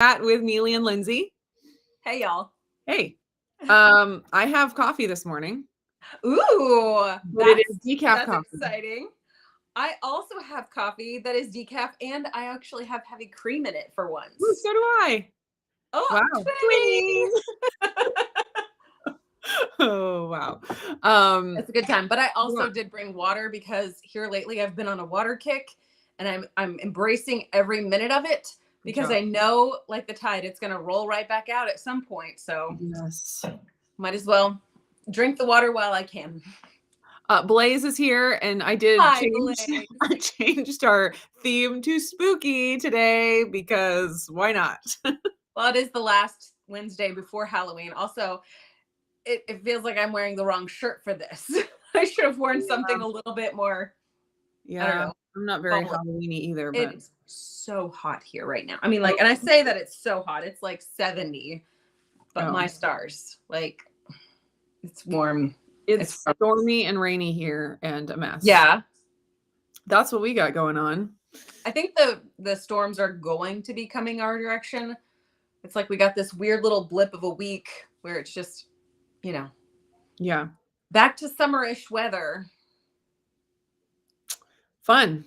Chat with Neely and Lindsay. Hey, y'all. Hey, I have coffee this morning. Ooh, but it is decaf that's coffee. exciting. I also have coffee that is decaf, and I actually have heavy cream in it for once. Ooh, so do I. Oh, wow. Oh, wow. It's a good time. But I also did bring water because here lately I've been on a water kick, and I'm embracing every minute of it because I know, like the tide, it's going to roll right back out at some point. So yes, might as well drink the water while I can. Blaze is here, and I did Blaze. I changed our theme to spooky today because why not? Well, it is the last Wednesday before Halloween. Also, it feels like I'm wearing the wrong shirt for this. I should have worn something a little bit more. Yeah, I don't know. I'm not very Halloween-y either, but it's so hot here right now. I mean, like, and I say that it's so hot. It's like 70, but my stars, like, it's warm. It's stormy and rainy here and a mess. Yeah. That's what we got going on. I think the storms are going to be coming our direction. It's like we got this weird little blip of a week where it's just, yeah, back to summerish weather. Fun.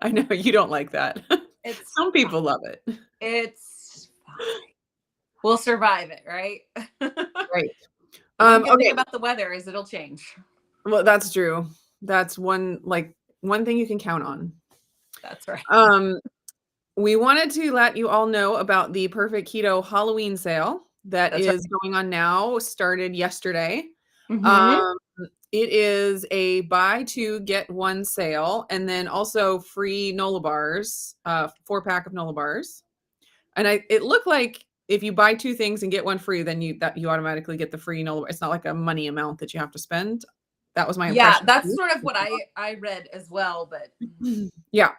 I know you don't like that. Some people love it. It's fine. We'll survive it, right? Right. The good thing about the weather is it'll change. Well, that's true. That's one thing you can count on. That's right. We wanted to let you all know about the Perfect Keto Halloween sale that is going on now. Started yesterday. Mm-hmm. It is a buy two get one sale, and then also free Nola bars, 4-pack of Nola bars. And it looked like if you buy two things and get one free, then you automatically get the free Nola. It's not like a money amount that you have to spend. That was my impression. Yeah, that's sort of what I read as well, but yeah.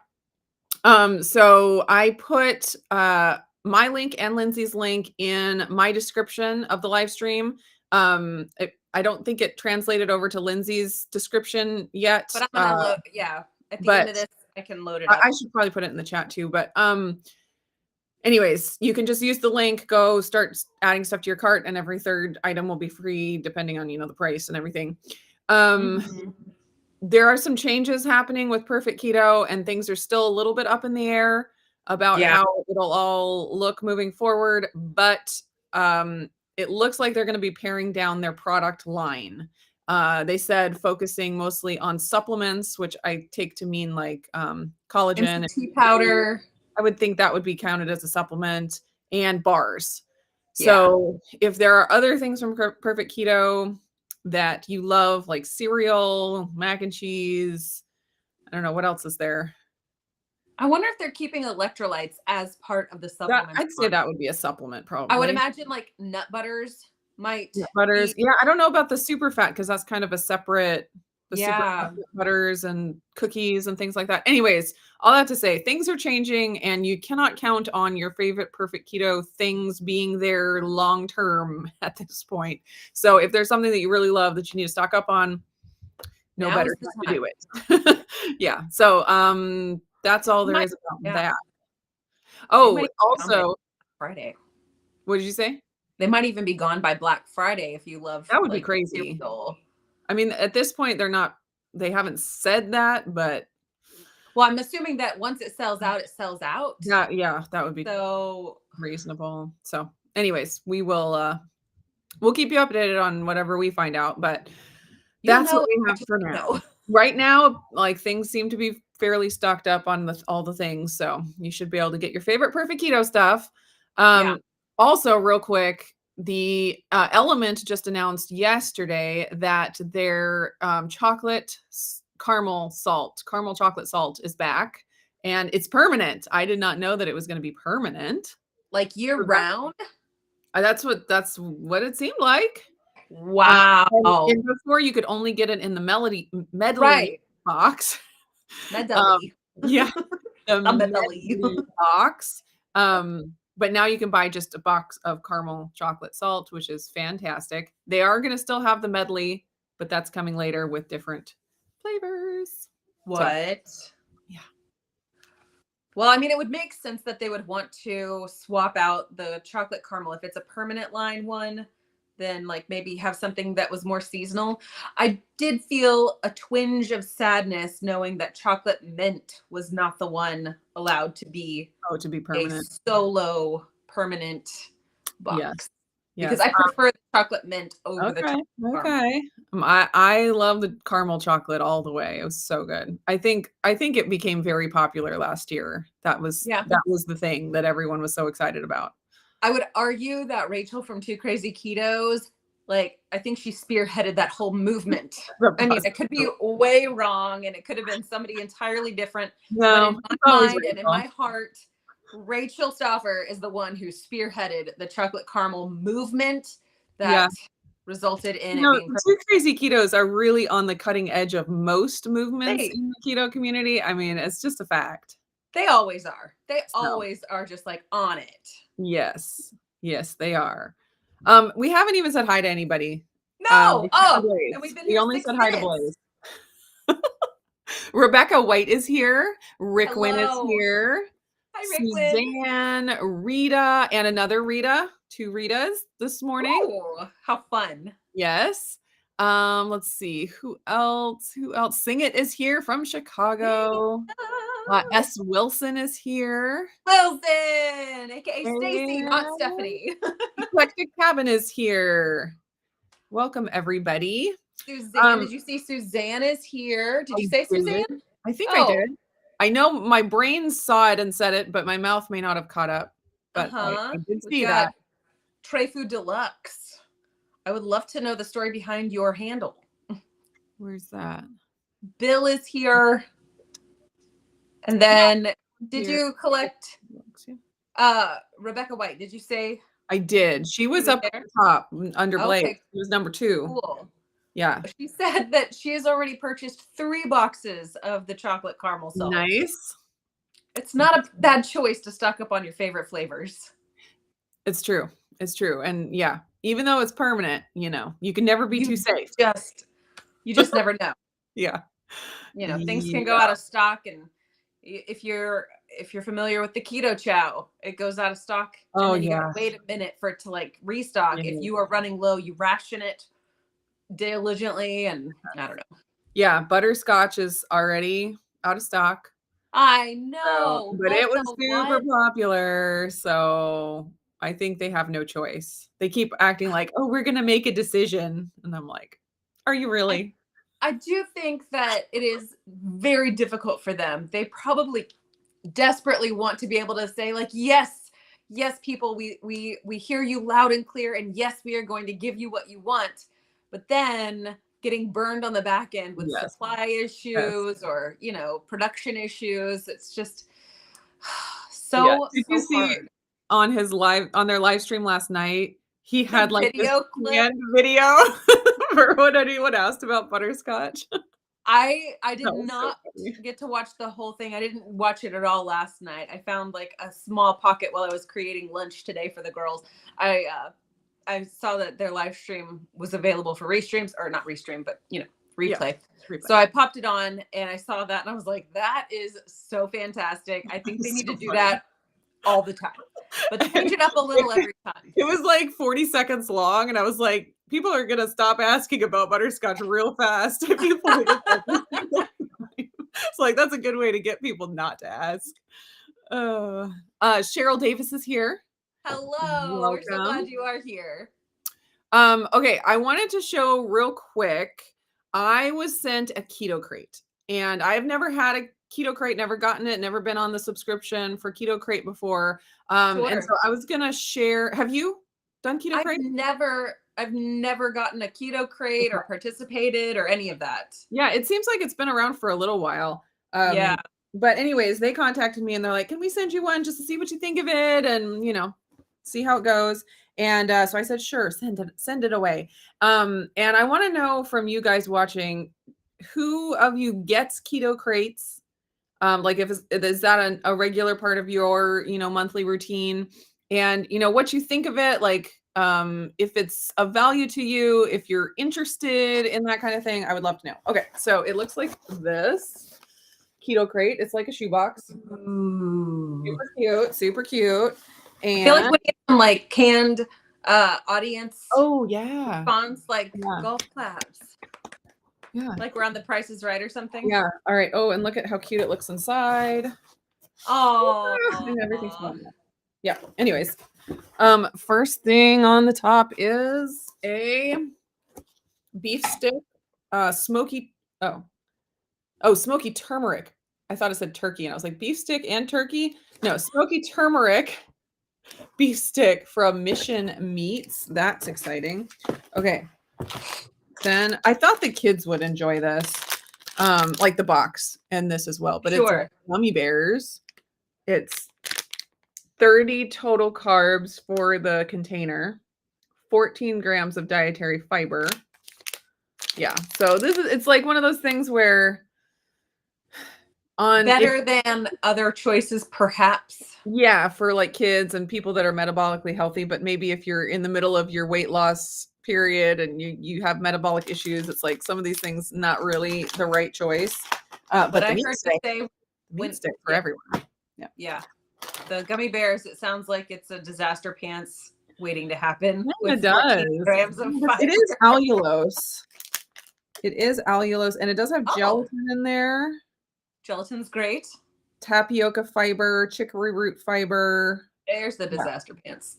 So I put my link and Lindsay's link in my description of the live stream. I don't think it translated over to Lindsay's description yet. But I'm gonna look. Yeah, at the end of this, I can load it up. I should probably put it in the chat too. But anyways, you can just use the link. Go start adding stuff to your cart, and every third item will be free, depending on the price and everything. There are some changes happening with Perfect Keto, and things are still a little bit up in the air about how it'll all look moving forward. But it looks like they're going to be paring down their product line. They said focusing mostly on supplements, which I take to mean like collagen and tea powder. I would think that would be counted as a supplement, and bars. So if there are other things from Perfect Keto that you love, like cereal, mac and cheese, I don't know, what else is there? I wonder if they're keeping electrolytes as part of the supplement. I'd say that would be a supplement, probably. I would imagine like nut butters might. Nut butters. Yeah, I don't know about the super fat because that's kind of a separate. Super butters and cookies and things like that. Anyways, all that to say, things are changing, and you cannot count on your favorite Perfect Keto things being there long term at this point. So if there's something that you really love that you need to stock up on, no better time to do it. Yeah. So that's all there is about that. Oh, also Friday. What did you say? They might even be gone by Black Friday if you love. That would be crazy. I mean, at this point, they haven't said that, but. Well, I'm assuming that once it sells out, it sells out. Yeah, that would be so reasonable. So anyways, we'll keep you updated on whatever we find out, but that's what we have for now. Right now, like things seem to be fairly stocked up on all the things. So you should be able to get your favorite Perfect Keto stuff. Also real quick, the Element just announced yesterday that their caramel chocolate salt is back, and it's permanent. I did not know that it was going to be permanent, like year round. That's what it seemed like. Wow. And before you could only get it in the medley box. Medley. Yeah, the medley box. But now you can buy just a box of caramel chocolate salt, which is fantastic. They are going to still have the medley, but that's coming later with different flavors. What? So, yeah. Well, I mean, it would make sense that they would want to swap out the chocolate caramel. If it's a permanent line one, then like maybe have something that was more seasonal. I did feel a twinge of sadness knowing that chocolate mint was not the one allowed to be to be a permanent. solo permanent box. Yes. Because I prefer the chocolate mint over the chocolate caramel. Okay. I love the caramel chocolate all the way. It was so good. I think it became very popular last year. That was the thing that everyone was so excited about. I would argue that Rachel from Two Crazy Ketos, like, I think she spearheaded that whole movement. I mean, it could be way wrong and it could have been somebody entirely different. No, but in my mind and in my heart, Rachel Stauffer is the one who spearheaded the chocolate caramel movement that resulted in it being Two Crazy Ketos are really on the cutting edge of most movements in the keto community. I mean, it's just a fact. They always are. They always are just like on it. Yes. Yes, they are. We haven't even said hi to anybody. No. And we've been we only said hi to Blaze. Rebecca White is here. Rick Wynn is here. Hi, Rick Suzanne, Rita, and another Rita. 2 Ritas this morning. Oh, how fun. Yes. Let's see. Who else? Sing It is here from Chicago. S. Wilson is here. Wilson, aka Stacy, not Stephanie. Eclectic Cabin is here. Welcome, everybody. Suzanne, did you see Suzanne is here? Did you say Suzanne? I think I did. I know my brain saw it and said it, but my mouth may not have caught up. But I did see that. Tray Food Deluxe. I would love to know the story behind your handle. Where's that? Bill is here. And then did you collect Rebecca White? Did you say? I did. She was up at the top under Blake. She was number 2. Cool. Yeah. She said that she has already purchased 3 boxes of the chocolate caramel salt. Nice. It's not a bad choice to stock up on your favorite flavors. It's true. It's true. And yeah, even though it's permanent, you can never be too safe. You just never know. Yeah. Things can go out of stock, and if you're familiar with the keto chow, it goes out of stock. Oh, and then you gotta wait a minute for it to like restock. If you are running low, you ration it diligently, and I don't know. Yeah, butterscotch is already out of stock. I know. But it was super popular, so I think they have no choice. They keep acting like, oh, we're going to make a decision. And I'm like, are you really? I do think that it is very difficult for them. They probably desperately want to be able to say like, yes, people, we hear you loud and clear. And yes, we are going to give you what you want. But then getting burned on the back end with supply issues or, production issues. It's just so, Did you see hard. On their live stream last night, he had like video for when anyone asked about butterscotch. I did not get to watch the whole thing. I didn't watch it at all last night. I found like a small pocket while I was creating lunch today for the girls. I saw that their live stream was available for restreams, or not restream, but replay. Yeah, so I popped it on and I saw that and I was like, that is so fantastic. I think they need to do that all the time, but change it up a little every time. It was like 40 seconds long and I was like, people are going to stop asking about butterscotch real fast. It's like, that's a good way to get people not to ask. Cheryl Davis is here. Hello. Welcome. We're so glad you are here. Okay, I wanted to show real quick. I was sent a keto crate and I've never had a keto crate, never gotten it, never been on the subscription for keto crate before. And so I was gonna share. Have you done keto crate? I've never gotten a keto crate or participated or any of that. Yeah, it seems like it's been around for a little while. But anyways, they contacted me and they're like, can we send you one just to see what you think of it and see how it goes. And so I said, sure, send it away. And I want to know from you guys watching, who of you gets keto crates? Like is that a regular part of your, monthly routine? And, what you think of it, like if it's of value to you, if you're interested in that kind of thing, I would love to know. Okay, so it looks like this. keto crate. It's like a shoebox. Ooh. Super cute, super cute. I feel like And we get some like canned audience yeah. response, like golf claps. Yeah. Like we're on The Price is Right or something. Yeah. All right. Oh, and look at how cute it looks inside. Oh, and everything's fun. Yeah. Anyways, first thing on the top is a beef stick, smoky. Smoky turmeric. I thought it said turkey, and I was like, beef stick and turkey. No, smoky turmeric beef stick from Mission Meats. That's exciting. Okay. Then I thought the kids would enjoy this, like the box and this as well. But it's gummy bears. It's 30 total carbs for the container, 14 grams of dietary fiber. Yeah, so it's like one of those things where better than other choices, perhaps. Yeah, for like kids and people that are metabolically healthy, but maybe if you're in the middle of your weight loss period and you have metabolic issues, it's like some of these things not really the right choice. But I heard you say meat stick for everyone. Yeah. The gummy bears, it sounds like it's a disaster pants waiting to happen. Yeah, it does. Grams of fiber. It is allulose. It is allulose, and it does have gelatin in there. Gelatin's great. Tapioca fiber, chicory root fiber. There's the disaster pants.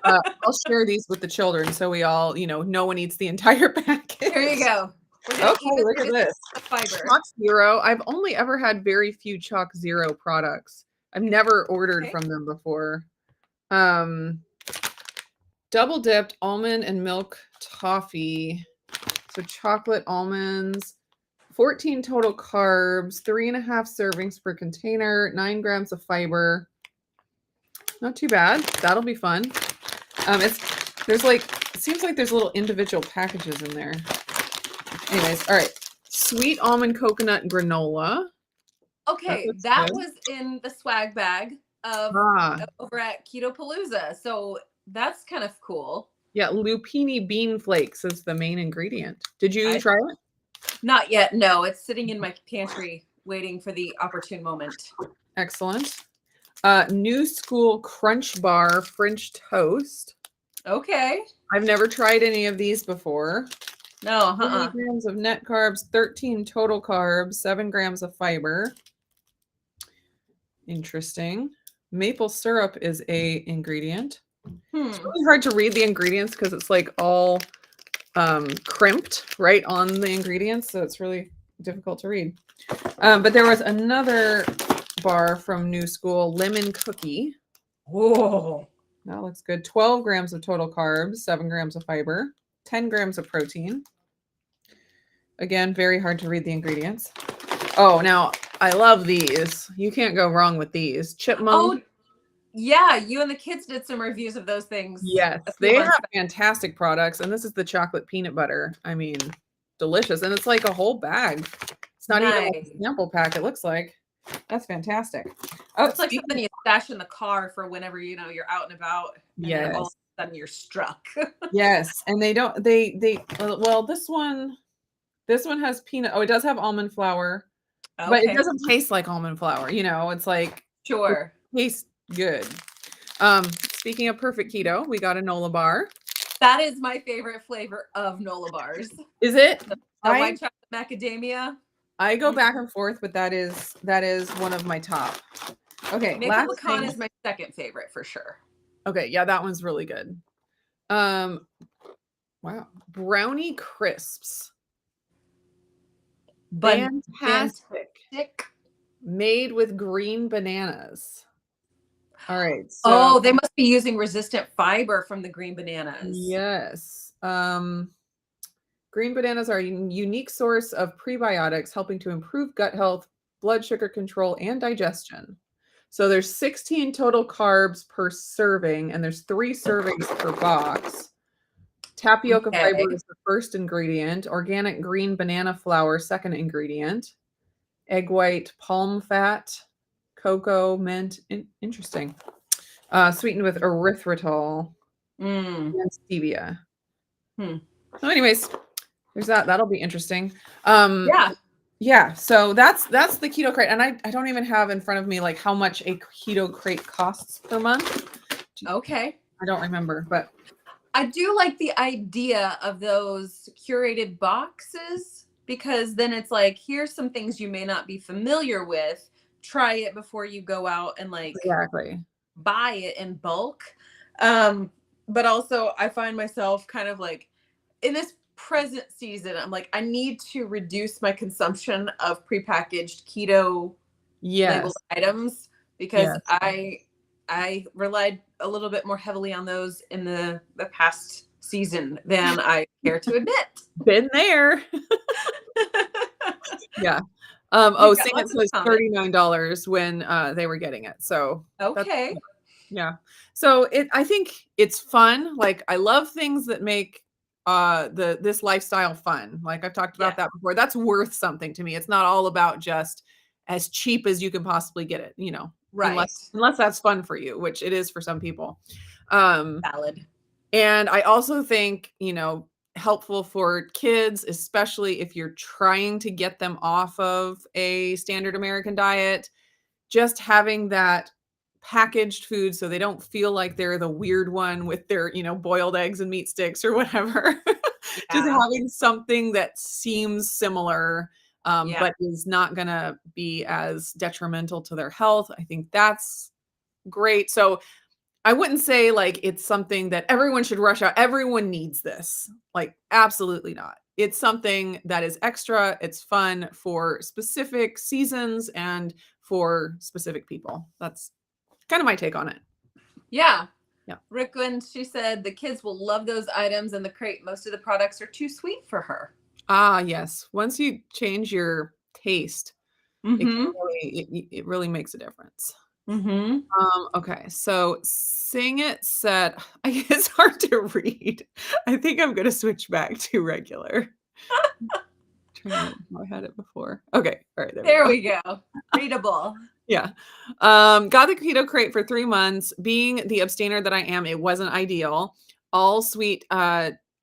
I'll share these with the children so we all, no one eats the entire package. There you go. Okay, look at this. Chalk Zero. I've only ever had very few Chalk Zero products. I've never ordered from them before. Double dipped almond and milk toffee. So chocolate almonds, 14 total carbs, 3.5 servings per container, 9 grams of fiber. Not too bad. That'll be fun. It seems like there's little individual packages in there. Anyways, all right. Sweet almond coconut granola. Okay, that was in the swag bag of over at Keto Palooza. So that's kind of cool. Yeah, lupini bean flakes is the main ingredient. Did you try it? Not yet. No, it's sitting in my pantry waiting for the opportune moment. Excellent. New School Crunch Bar French Toast. Okay. I've never tried any of these before. No, 20 grams of net carbs, 13 total carbs, 7 grams of fiber. Interesting. Maple syrup is a ingredient. It's really hard to read the ingredients because it's like all crimped right on the ingredients, so it's really difficult to read. But there was another bar from New School, lemon cookie. Whoa, that looks good. 12 grams of total carbs, 7 grams of fiber, 10 grams of protein. Again, very hard to read the ingredients. Oh, now I love these. You can't go wrong with these. Chipmunk. Oh, yeah, you and the kids did some reviews of those things. Yes, they have fantastic products, and this is the chocolate peanut butter. I mean, delicious, and it's like a whole bag. It's not even like a sample pack. It looks like that's fantastic. Oh, it's like something you stash in the car for whenever you're out and about. And yes, all of a sudden you're struck. Yes, and well, this one has peanut. Oh, it does have almond flour, but it doesn't taste like almond flour. It's like it tastes good. Speaking of perfect keto, we got a Nola bar. That is my favorite flavor of Nola bars. Is it? The white chocolate macadamia. I go back and forth, but that is one of my top. Okay, maple pecan is my second favorite for sure. Okay, yeah, that one's really good. Wow, brownie crisps. Fantastic. Made with green bananas. All right. So, they must be using resistant fiber from the green bananas. Yes. Green bananas are a unique source of prebiotics, helping to improve gut health, blood sugar control, and digestion. So there's 16 total carbs per serving, and there's 3 servings per box. Tapioca fiber is the first ingredient. Organic green banana flour, second ingredient. Egg white, palm fat, cocoa, mint. Interesting. Sweetened with erythritol and stevia. So anyways, there's that. That'll be interesting. Yeah. Yeah, so that's the keto crate, and I don't even have in front of me like how much a keto crate costs per month. Okay. I don't remember, but I do like the idea of those curated boxes because then it's like, here's some things you may not be familiar with. Try it before you go out and like exactly. buy it in bulk. Um, but also, I find myself kind of like in this present season, I'm like, I need to reduce my consumption of prepackaged keto labeled Yes. items because Yes. I relied a little bit more heavily on those in the past season than I care to admit. Been there. Yeah. We've got Sing It lots of says comments. $39 when they were getting it. So that's Okay. yeah. So I think it's fun. Like I love things that make this lifestyle fun. Like I've talked Yeah. about that before. That's worth something to me. It's not all about just as cheap as you can possibly get it, Right. unless that's fun for you, which it is for some people. Um Valid. and I also think, helpful for kids, especially if you're trying to get them off of a standard American diet, just having that packaged food so they don't feel like they're the weird one with their, boiled eggs and meat sticks or whatever. Just Yeah. having something that seems similar, Yeah. but is not going to be as detrimental to their health. I think that's great. So I wouldn't say like it's something that everyone should rush out. Everyone needs this. Like, absolutely not. It's something that is extra. It's fun for specific seasons and for specific people. That's kind of my take on it. Yeah. Yeah. Ricklin, she said the kids will love those items in the crate. Most of the products are too sweet for her. Ah, yes. Once you change your taste, Mm-hmm. it really makes a difference. Mm-hmm. Okay, so Sing It said, it's hard to read. I think I'm gonna switch back to regular. I had it before. Okay, all right, there we There go. we go. Readable. Yeah. Got the keto crate for 3 months. Being the abstainer that I am, it wasn't ideal. All sweet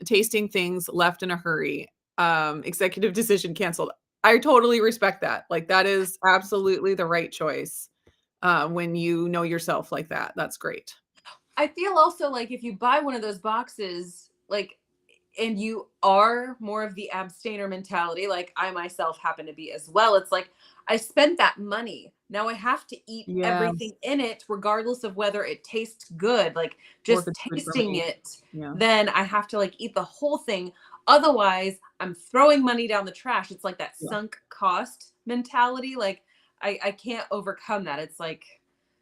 tasting things left in a hurry. Executive decision canceled. I totally respect that. Like that is absolutely the right choice. When you know yourself like that. That's great. I feel also like if you buy one of those boxes, like, and you are more of the abstainer mentality, like I myself happen to be as well, it's like I spent that money. Now I have to eat Yes. everything in it, regardless of whether it tastes good. Like Or if just it's good for tasting me. it, Yeah. then I have to like eat the whole thing. Otherwise, I'm throwing money down the trash. It's like that Yeah. sunk cost mentality. Like I can't overcome that. It's like,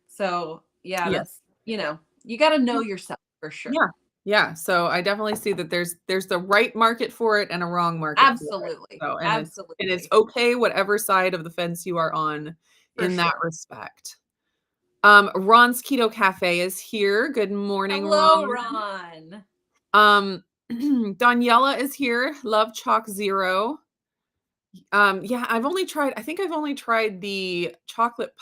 so yeah, Yes. that's, you got to know yourself for sure. Yeah. Yeah. So I definitely see that there's the right market for it and a wrong market for it. Absolutely. So and it's Absolutely. okay whatever side of the fence you are on For in that sure. respect. Ron's Keto Cafe is here. Good morning, Hello, Ron. Ron. Daniela is here. Love Chalk Zero. Yeah, I think I've only tried the chocolate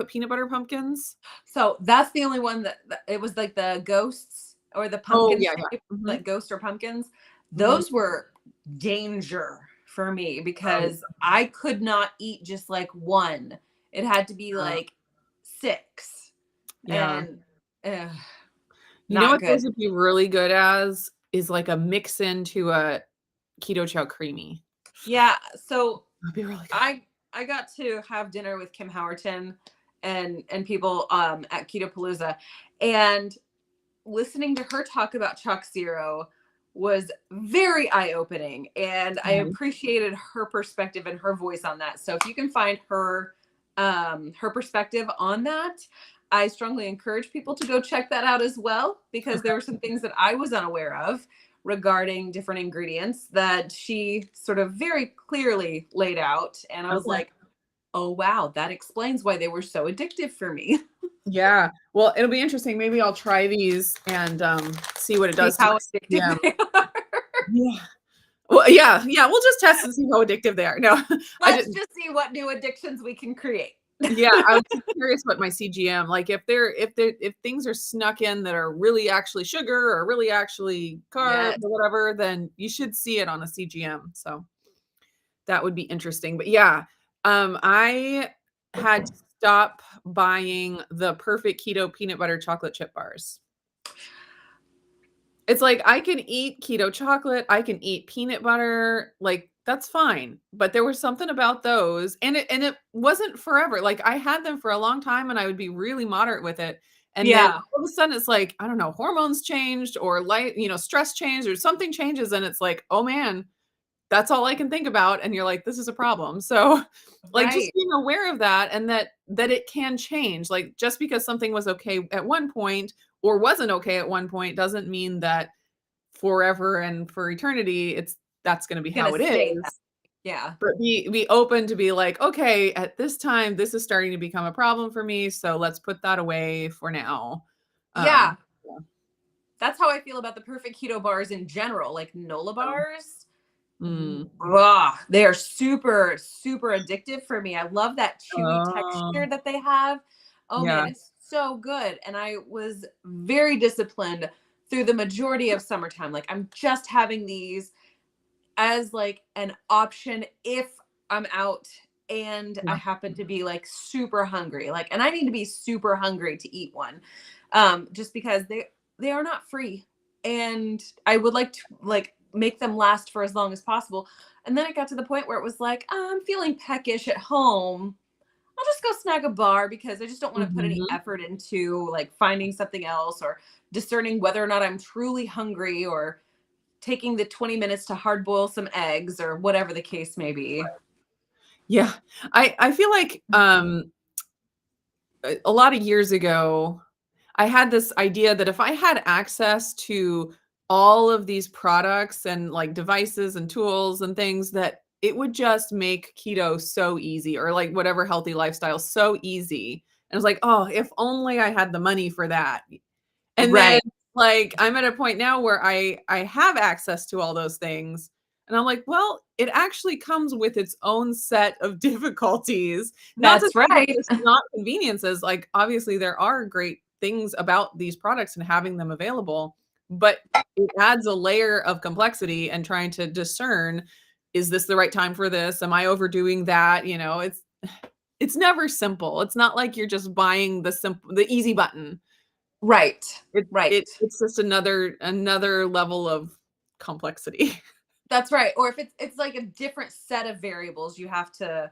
peanut butter pumpkins. So that's the only one that it was like the ghosts or the Oh, pumpkin yeah, yeah. shape, Mhm, like ghosts or pumpkins. mhm. Those were danger for me Oh, because I could not eat just like one. It had to be yeah. like six. Yeah. And You know not what those good. would be really good as is like a mix into a keto chow creamy. Yeah. So That'd be really good. I got to have dinner with Kim Howerton and people at Keto Palooza, and listening to her talk about Chalk Zero was very eye-opening, and I Mhm. appreciated her perspective and her voice on that. So if you can find her perspective on that, I strongly encourage people to go check that out as well, because there were some things that I was unaware of regarding different ingredients that she sort of very clearly laid out, and I was Okay. like, oh wow, that explains why they were so addictive for me. Yeah. Well, it'll be interesting. Maybe I'll try these and see what it See does to my how addictive CGM. they are. Yeah. Well, yeah, yeah. We'll just test and see how addictive they are. No, I Let's just just see what new addictions we can create. yeah, I was just curious what my CGM, like if things are snuck in that are really actually sugar or really actually carbs Yes. or whatever, then you should see it on a CGM. So That would be interesting. But yeah, I had to stop buying the perfect keto peanut butter chocolate chip bars. It's like I can eat keto chocolate, I can eat peanut butter, like that's fine. But there was something about those, and it wasn't forever. Like I had them for a long time and I would be really moderate with it. And then Yeah. all of a sudden it's like, I don't know, hormones changed or stress changed or something changes and it's like, oh man, that's all I can think about. And you're like, this is a problem. So like just Right. being aware of that and that it can change. Like just because something was okay at one point or wasn't okay at one point doesn't mean that forever and for eternity that's going to be Gonna how it stay that. is. Yeah. But be open to be like, okay, at this time this is starting to become a problem for me, so let's put that away for now. Yeah. Yeah. That's how I feel about the perfect keto bars in general, like Nola bars. Mm. They are super, super addictive for me. I love that chewy texture that they have. Oh Yeah. man, it's so good. And I was very disciplined through the majority of summertime. Like I'm just having these as like an option if I'm out and I Yeah. happen to be like super hungry. Like, and I need to be super hungry to eat one. Just because they are not free. And I would like to like make them last for as long as possible. And then it got to the point where it was like, I'm feeling peckish at home. I'll just go snag a bar because I just don't want to put any Mhm. effort into like finding something else or discerning whether or not I'm truly hungry or taking the 20 minutes to hard boil some eggs or whatever the case may be. Yeah. I feel like, a lot of years ago, I had this idea that if I had access to all of these products and like devices and tools and things that it would just make keto so easy or like whatever healthy lifestyle so easy. And I was like, "Oh, if only I had the money for that." And then, Right. like, I'm at a point now where I have access to all those things, and I'm like, "Well, it actually comes with its own set of difficulties." Not to That's say that right. there's not conveniences, like, obviously, there are great things about these products and having them available, but it adds a layer of complexity and trying to discern, "Is this the right time for this? Am I overdoing that?" It's never simple. It's not like you're just buying the easy button. Right. It Right. it's just another level of complexity. That's right. Or if it's like a different set of variables you have to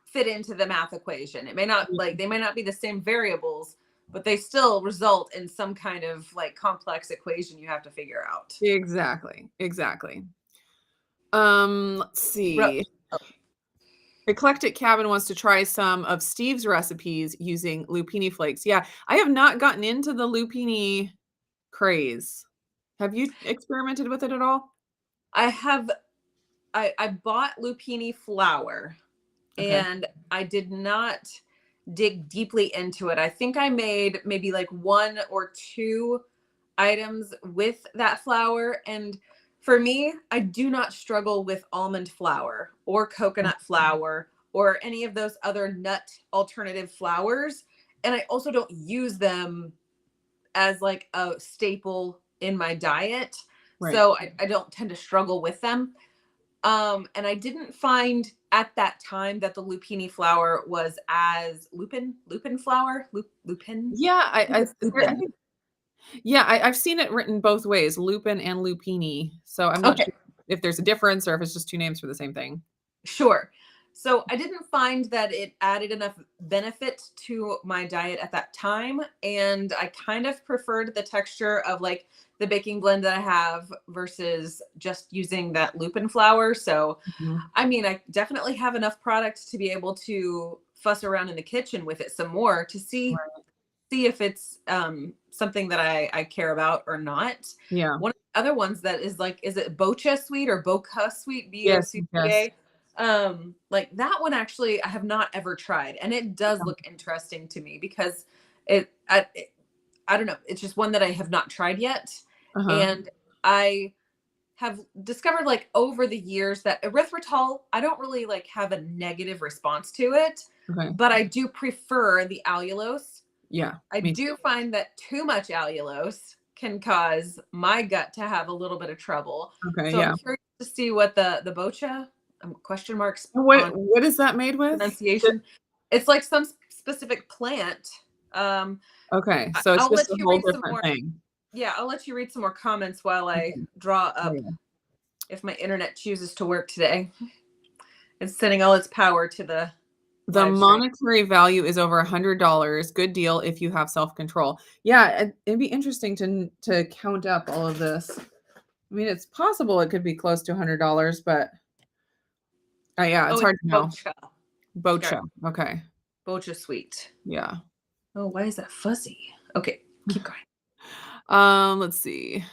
fit into the math equation. It may not like they may not be the same variables, but they still result in some kind of like complex equation you have to figure out. Exactly, exactly. Let's Ro- see. Eclectic Cabin wants to try some of Steve's recipes using lupini flakes. Yeah, I have not gotten into the lupini craze. Have you experimented with it at all? I have I bought lupini flour Okay. and I did not dig deeply into it. I think I made maybe like one or two items with that flour. And for me, I do not struggle with almond flour or coconut flour or any of those other nut alternative flours. And I also don't use them as like a staple in my diet. Right. So I don't tend to struggle with them. And I didn't find at that time that the lupini flour was as lupin flour, lupin. Yeah, I think it's I lupin. think yeah, I've seen it written both ways, lupin and lupini. So I'm not Okay. sure if there's a difference or if it's just two names for the same thing. Sure. So I didn't find that it added enough benefit to my diet at that time. And I kind of preferred the texture of like the baking blend that I have versus just using that lupin flour. So, Mhm. I mean, I definitely have enough product to be able to fuss around in the kitchen with it some more to see if it's something that I care about or not. Yeah. One of the other ones that is like, is it bocha sweet or boca sweet? Yes, yes. BOCCA. Like that one actually I have not ever tried, and it does look interesting to me because I don't know, it's just one that I have not tried yet, Uh-huh. and I have discovered like over the years that erythritol I don't really like have a negative response to it, Okay. but I do prefer the allulose. Yeah, I me do too. find that too much allulose can cause my gut to have a little bit of trouble. Okay, So I'm yeah. curious to see what the bocha question marks on What is that made with? pronunciation. It's like some specific plant. Okay, so it's I'll just let a you whole read some different more. thing. Yeah, I'll let you read some more comments while I Okay. draw Oh, up yeah. if my internet chooses to work today. It's sending all its power to the The live stream. monetary value is over $100. Good deal if you have self-control. Yeah, it'd be interesting to count up all of this. I mean, it's possible it could be close to $100, but yeah, it's Oh, hard it's to know. bocha. Bocha. Okay. Bocha sweet. Yeah. Oh, why is that fuzzy? Okay, keep going. Let's see.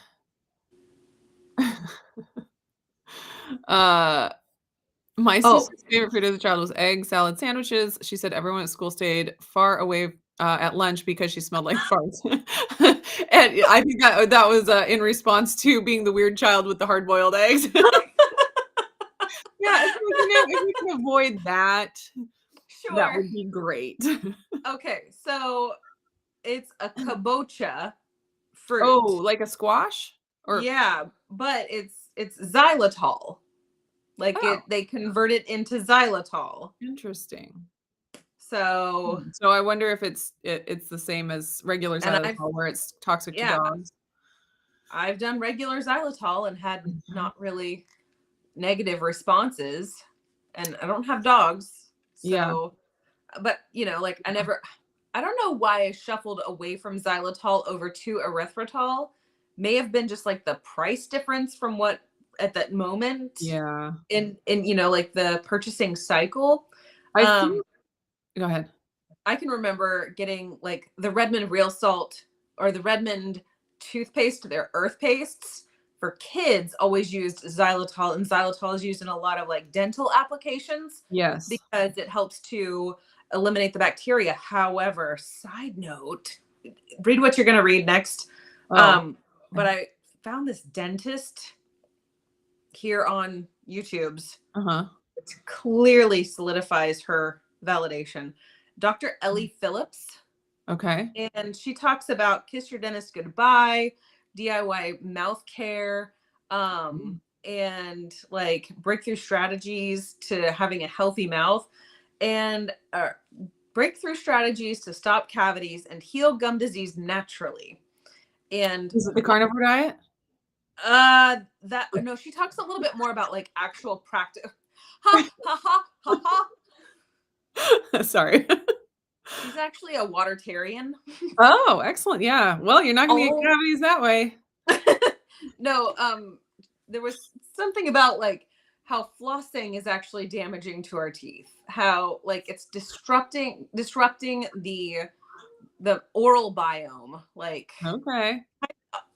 My sister's favorite food as a child was egg salad sandwiches. She said everyone at school stayed far away at lunch because she smelled like farts. And I think that was in response to being the weird child with the hard-boiled eggs. Yeah, it's like, if we can avoid that, that Sure. would be great. Okay, so it's a kabocha fruit. Oh, like a squash? Or Yeah, but it's xylitol. Like oh, they convert it into xylitol. interesting. So, So I wonder if it's the same as regular and I've xylitol where it's toxic to yeah, dogs. I've done regular xylitol and had Mhm. not really negative responses. And I don't have dogs. Yeah. So, but like I don't know why I shuffled away from xylitol over to erythritol. May have been just like the price difference from what at that moment Yeah. in like the purchasing cycle. I Um, think go ahead. I can remember getting like the Redmond Real Salt or the Redmond toothpaste, their earth pastes for kids always used xylitol, and xylitol is used in a lot of like dental applications Yes. because it helps to eliminate the bacteria. However, side note, read what you're going to read next. Oh. But I found this dentist here on YouTube's, Uh-huh. which clearly solidifies her validation. Dr. Ellie Phillips. Okay. And she talks about kiss your dentist goodbye, DIY mouth care, and like breakthrough strategies to having a healthy mouth, and breakthrough strategies to stop cavities and heal gum disease naturally. And Is it the carnivore diet? that no, she talks a little bit more about like actual practice. Ha ha ha ha ha. Sorry. She's actually a watertarian. Oh, excellent. Yeah. Well, you're not gonna get Oh, cavities that way. no, there was something about like how flossing is actually damaging to our teeth. How like it's disrupting the oral biome. Like, Okay.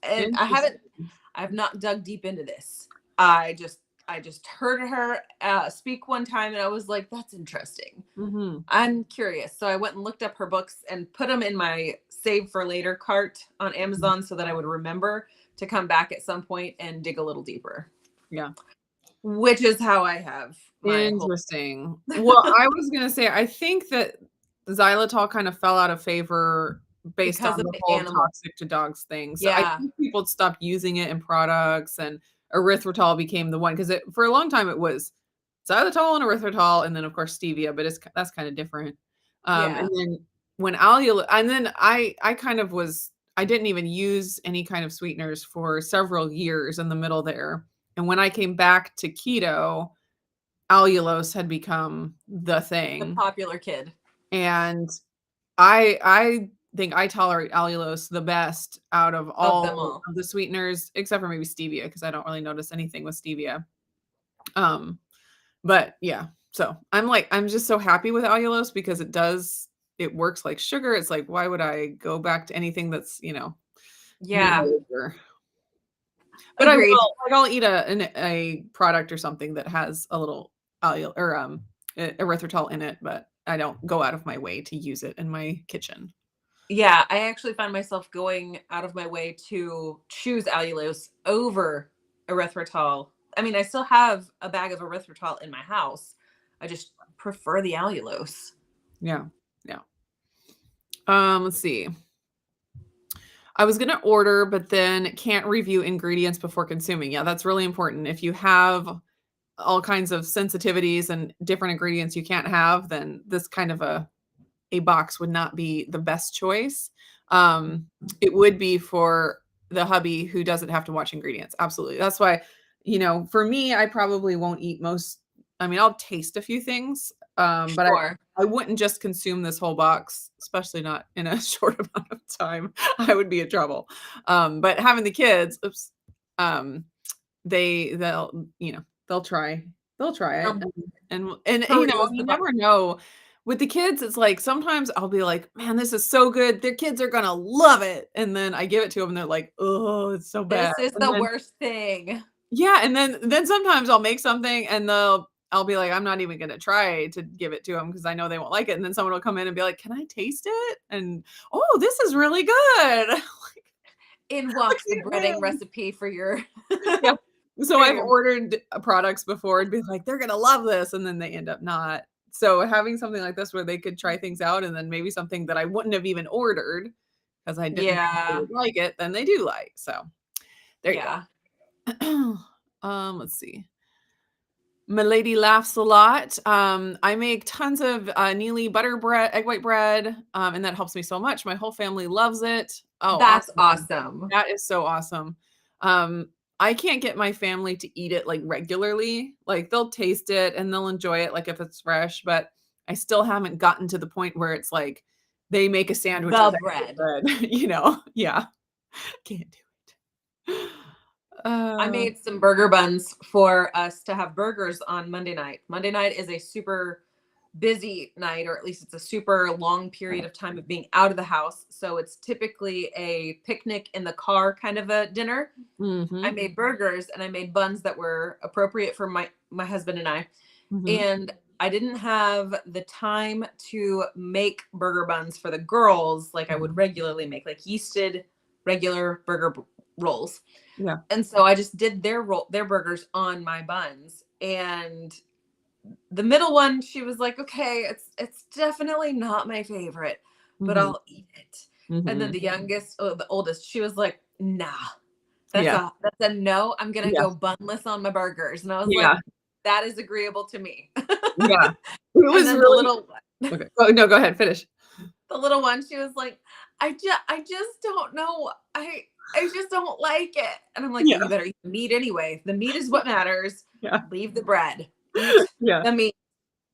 and Interesting. I've not dug deep into this. I just heard her speak one time, and I was like, that's interesting. Mhm. I'm curious. So I went and looked up her books and put them in my save for later cart on Amazon so that I would remember to come back at some point and dig a little deeper. Yeah. Which is how I have my whole Interesting. Well, I was gonna say, I think that xylitol kind of fell out of favor based on because of the the whole animal. toxic to dogs thing. So I Yeah. think people stopped using it in products, and erythritol became the one because it for a long time it was xylitol and erythritol, and then of course stevia, but that's kind of different. Yeah. And then when allulose, and then I kind of was I didn't even use any kind of sweeteners for several years in the middle there. And when I came back to keto, allulose had become the The thing, popular kid and I think I tolerate allulose the best out of of them all all. of the sweeteners, except for maybe stevia, because I don't really notice anything with stevia. Um, but yeah, so I'm just so happy with allulose because it works like sugar. It's like, why would I go back to anything that's, Yeah. mediocre? But I Agreed. will like, I'll eat a product or something that has a little erythritol in it, but I don't go out of my way to use it in my kitchen. Yeah. I actually find myself going out of my way to choose allulose over erythritol. I mean, I still have a bag of erythritol in my house. I just prefer the allulose. Yeah. Yeah. Let's see. I was gonna order, but then can't review ingredients before consuming. Yeah, that's really important. If you have all kinds of sensitivities and different ingredients you can't have, then this kind of a box would not be the best choice. It would be for the hubby who doesn't have to watch ingredients. Absolutely. That's why, for me, I probably won't eat I mean, I'll taste a few things, but Sure. I wouldn't just consume this whole box, especially not in a short amount of time. I would be in trouble. But having the kids, oops, um, they'll try. They'll try it. And Peruse you the box. never know. With the kids, it's like sometimes I'll be like, "Man, this is so good. Their kids are gonna love it." And then I give it to them and they're like, "Oh, it's so bad." This is And the then worst thing. yeah, and then sometimes I'll make something and I'll be like, "I'm not even gonna try to give it to them because I know they won't like it." And then someone will come in and be like, "Can I taste it?" And, "Oh, this is really good." Like, In "Look walks the at breading them." recipe for your Yeah. So for I've your ordered products before and be like, "They're gonna love this," and then they end up not. So having something like this where they could try things out and then maybe something that I wouldn't have even ordered because I didn't think they Yeah. would like it, then they do like. So there you Yeah. go. Let's see. My lady laughs a lot. I make tons of Neely butter bread, egg white bread, and that helps me so much. My whole family loves it. Oh, That's awesome. awesome. That is so awesome. Um, I can't get my family to eat it like regularly. Like they'll taste it and they'll enjoy it like if it's fresh, but I still haven't gotten to the point where it's like they make a sandwich with The extra bread. bread. Yeah. Can't do it. I Uh, made some burger buns for us to have burgers on Monday night. Monday night is a super busy night, or at least it's a super long period of time of being out of the house. So it's typically a picnic in the car kind of a dinner. I mhm, made burgers and I made buns that were appropriate for my husband and I. mhm, And I didn't have the time to make burger buns for the girls like I would mhm. regularly make, like yeasted regular rolls. Yeah. And so I just did their burgers on my buns. And the middle one, she was like, "Okay, it's definitely not my favorite, but Mhm, I'll eat it." And then mhm. the oldest, she was like, "Nah, Yeah, that's a no. I'm gonna yeah, go bunless on my burgers." And I was yeah, like, "That is agreeable to me." yeah. It And was then really one, okay. Oh, no, go ahead, finish. the little one, she was like, I just don't know. I just don't like it." And I'm like, Yeah, "Well, you better eat the meat anyway. The meat is what matters. yeah, Leave the bread. Eat yeah, the meat."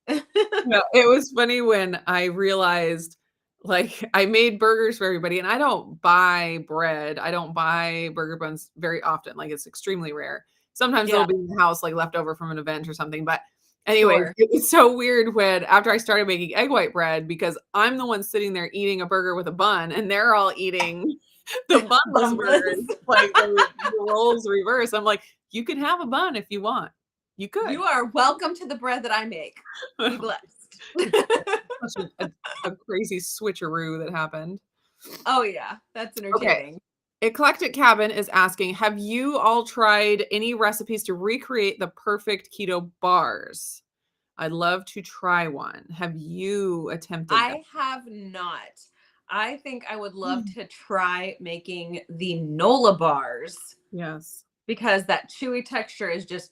yeah. It was funny when I realized, like, I made burgers for everybody, and I don't buy bread. I don't buy burger buns very often, like, it's extremely rare. Sometimes they'll Yeah, be in the house, like, left over from an event or something, but anyways, sure. it was so weird when after I started making egg white bread because I'm the one sitting there eating a burger with a bun, and they're all eating the bunless Bunless. burgers, like the roles reverse. I'm like, "You can have a bun if you want. You could." You are welcome to the bread that I make. Be blessed. Such a crazy switcheroo that happened. Oh yeah, that's Okay. entertaining. Eclectic Cabin is asking, have you all tried any recipes to recreate the perfect keto bars? I'd love to try one. Have you attempted that? I have not. I think I would love Mm. to try making the Nola bars Yes. because that chewy texture is just,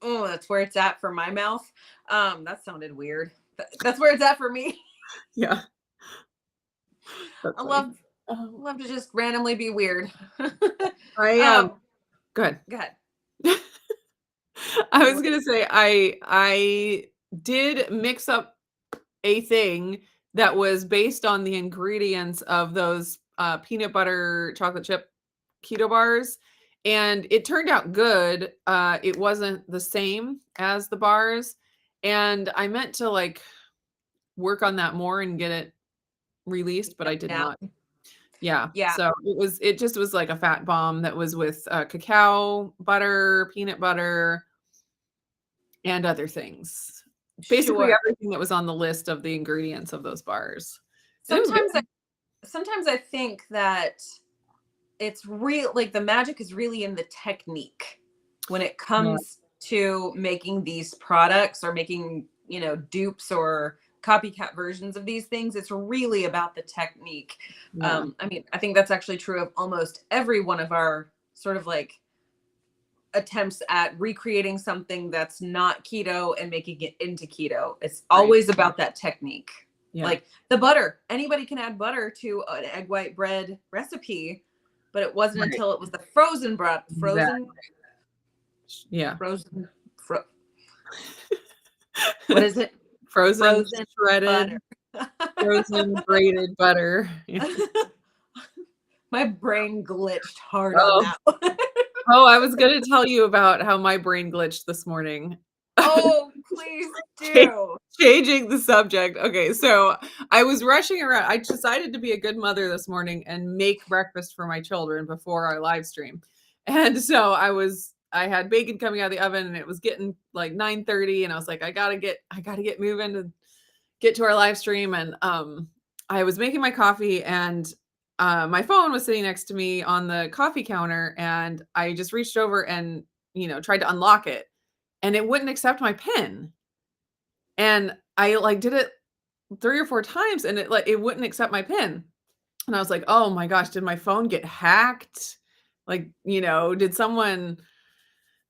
oh, that's where it's at for my mouth. That sounded weird. That's where it's at for me. Yeah. That's I funny. love Oh, love to just randomly be weird. I um, go ahead. go ahead. I was What? gonna say I did mix up a thing that was based on the ingredients of those peanut butter chocolate chip keto bars, and it turned out good. It wasn't the same as the bars, and I meant to like work on that more and get it released, but I did Now, not. Yeah. yeah, So it just was like a fat bomb that was with cacao butter, peanut butter, and other things. Basically sure. everything that was on the list of the ingredients of those bars. And it was Sometimes I good. sometimes I think that it's real, like the magic is really in the technique when it Yeah. comes to making these products or making, dupes or copycat versions of these things. It's really about the technique. Yeah. I mean, I think that's actually true of almost every one of our sort of like attempts at recreating something that's not keto and making it into keto. It's always about that technique. Yeah. Like the butter, anybody can add butter to an egg white bread recipe, but it wasn't until it was the frozen bread, what is it? Frozen shredded butter. Frozen braided butter. My brain glitched hard on that one. Oh, I was going to tell you about how my brain glitched this morning. Oh, please do. Changing the subject. Okay, so I was rushing around. I decided to be a good mother this morning and make breakfast for my children before our live stream. And so I had bacon coming out of the oven and it was getting like 9:30 and I was like, I gotta get moving to get to our live stream. And I was making my coffee and my phone was sitting next to me on the coffee counter and I just reached over and, tried to unlock it and it wouldn't accept my PIN. And I like did it 3 or 4 times and it wouldn't accept my PIN. And I was like, "Oh my gosh, did my phone get hacked? Like, did someone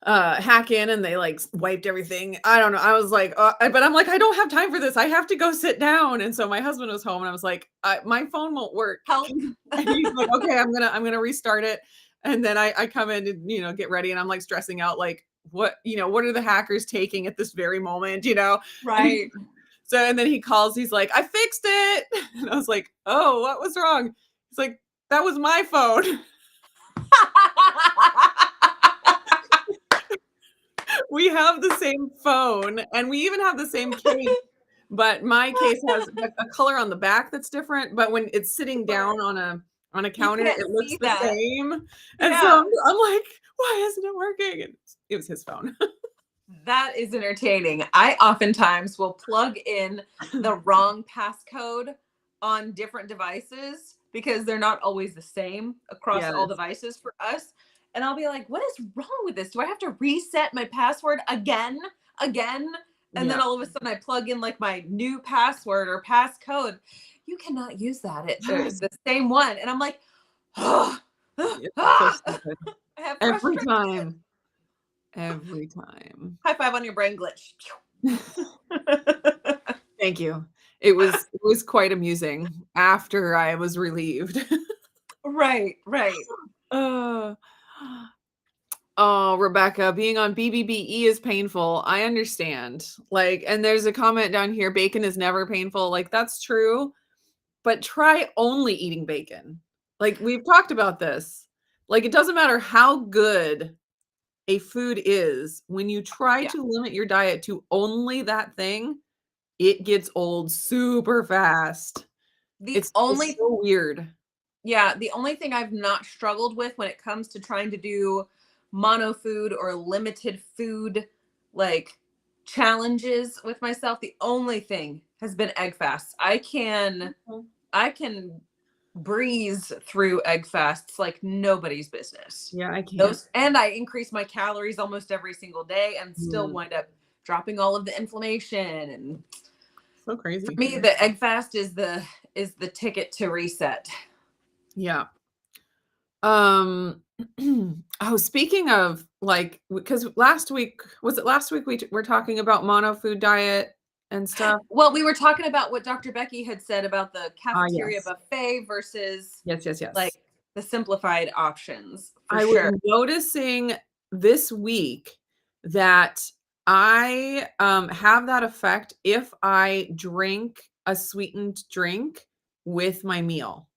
hack in and they like wiped everything?" I don't know. I was like, but I'm like, I don't have time for this. I have to go sit down. And so my husband was home and I was like, my phone won't work. Help. And he's like, okay, I'm gonna restart it. And then I come in and get ready and I'm like stressing out like what are the hackers taking at this very moment, Right. And then he calls, he's like, I fixed it. And I was like, oh, what was wrong? He's like, that was my phone. We have the same phone and we even have the same case, but my case has a color on the back that's different. But when it's sitting down on a counter, it looks the same. And so I'm like, why isn't it working? And it was his phone. That is entertaining. I oftentimes will plug in the wrong passcode on different devices because they're not always the same across all devices for us. And I'll be like, what is wrong with this? Do I have to reset my password again? And then all of a sudden I plug in like my new password or passcode. You cannot use that. It's the same one. And I'm like, every time. High five on your brain glitch. Thank you. It was quite amusing after I was relieved. Right. Oh, Rebecca, being on BBBE is painful. I understand. Like, and there's a comment down here, bacon is never painful. Like, that's true. But try only eating bacon. Like, we've talked about this. Like, it doesn't matter how good a food is. When you try to limit your diet to only that thing, it gets old super fast. It's so weird. Yeah, the only thing I've not struggled with when it comes to trying to do mono food or limited food like challenges with myself, the only thing has been egg fasts. I can breeze through egg fasts like nobody's business. Yeah, I can. And I increase my calories almost every single day and still wind up dropping all of the inflammation. And so crazy. For me, the egg fast is the ticket to reset. Yeah. Speaking of like, because last week we were talking about mono food diet and stuff. Well, we were talking about what Dr. Becky had said about the cafeteria buffet versus yes, like the simplified options. I was noticing this week that I have that effect if I drink a sweetened drink with my meal.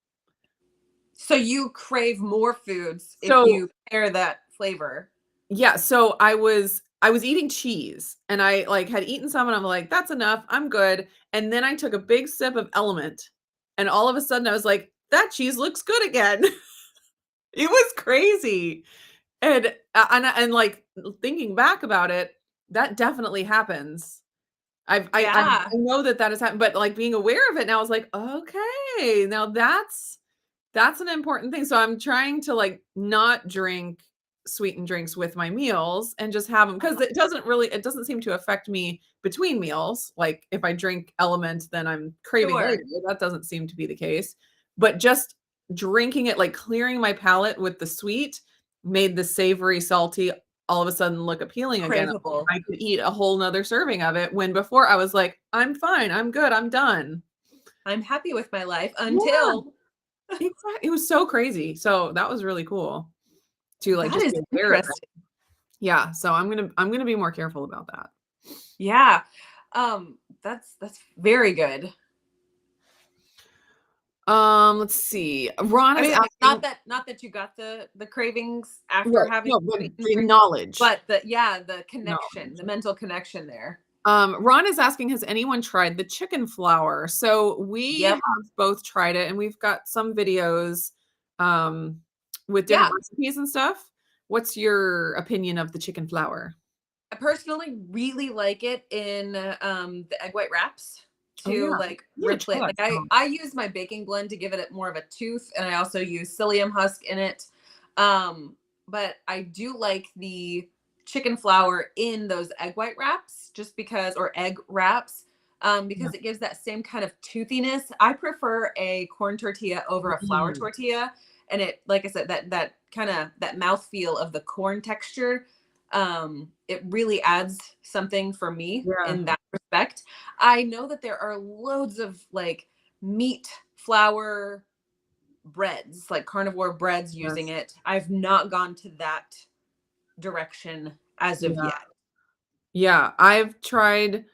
So you crave more foods if you pair that flavor. Yeah. So I was eating cheese and I like had eaten some and I'm like, that's enough. I'm good. And then I took a big sip of Element and all of a sudden I was like, that cheese looks good again. It was crazy. And like thinking back about it, that definitely happens. I know that has happened, but like being aware of it now, I was like, okay, now that's an important thing. So I'm trying to like not drink sweetened drinks with my meals and just have them because it doesn't seem to affect me between meals. Like if I drink Element, then I'm craving later. That doesn't seem to be the case. But just drinking it, like clearing my palate with the sweet, made the savory, salty all of a sudden look appealing again. Craveable. I could eat a whole nother serving of it when before I was like, I'm fine, I'm good, I'm done. I'm happy with my life Yeah, until exactly. It was so crazy. So that was really cool to like that just is be aware of it. interesting. Yeah. So I'm gonna be more careful about that. Yeah. That's very good. Let's see. Ron I is mean, like, asking, not that you got the cravings after right, having no, but the the drink, knowledge. but the connection, Knowledge. the mental connection there. Ron is asking, has anyone tried the chicken flour? So we have Yep. both tried it and we've got some videos um with different Yeah. recipes and stuff. What's your opinion of the chicken flour? I personally really like it in the egg white wraps Oh to yeah. like You gotta try replace, that like I some. I use my baking blend to give it more of a tooth, and I also use psyllium husk in it. Um but I do like the chicken flour in those egg white wraps just because, or egg wraps, Yeah. because it gives that same kind of toothiness. I prefer a corn tortilla over a flour Mm. tortilla, and it, like I said, that kind of that mouth feel of the corn texture, it really adds something for me Yeah. in that respect. I know that there are loads of like meat flour breads, like carnivore breads using Yes. it. I've not gone to that direction as of Yeah. yet. Yeah. I've tried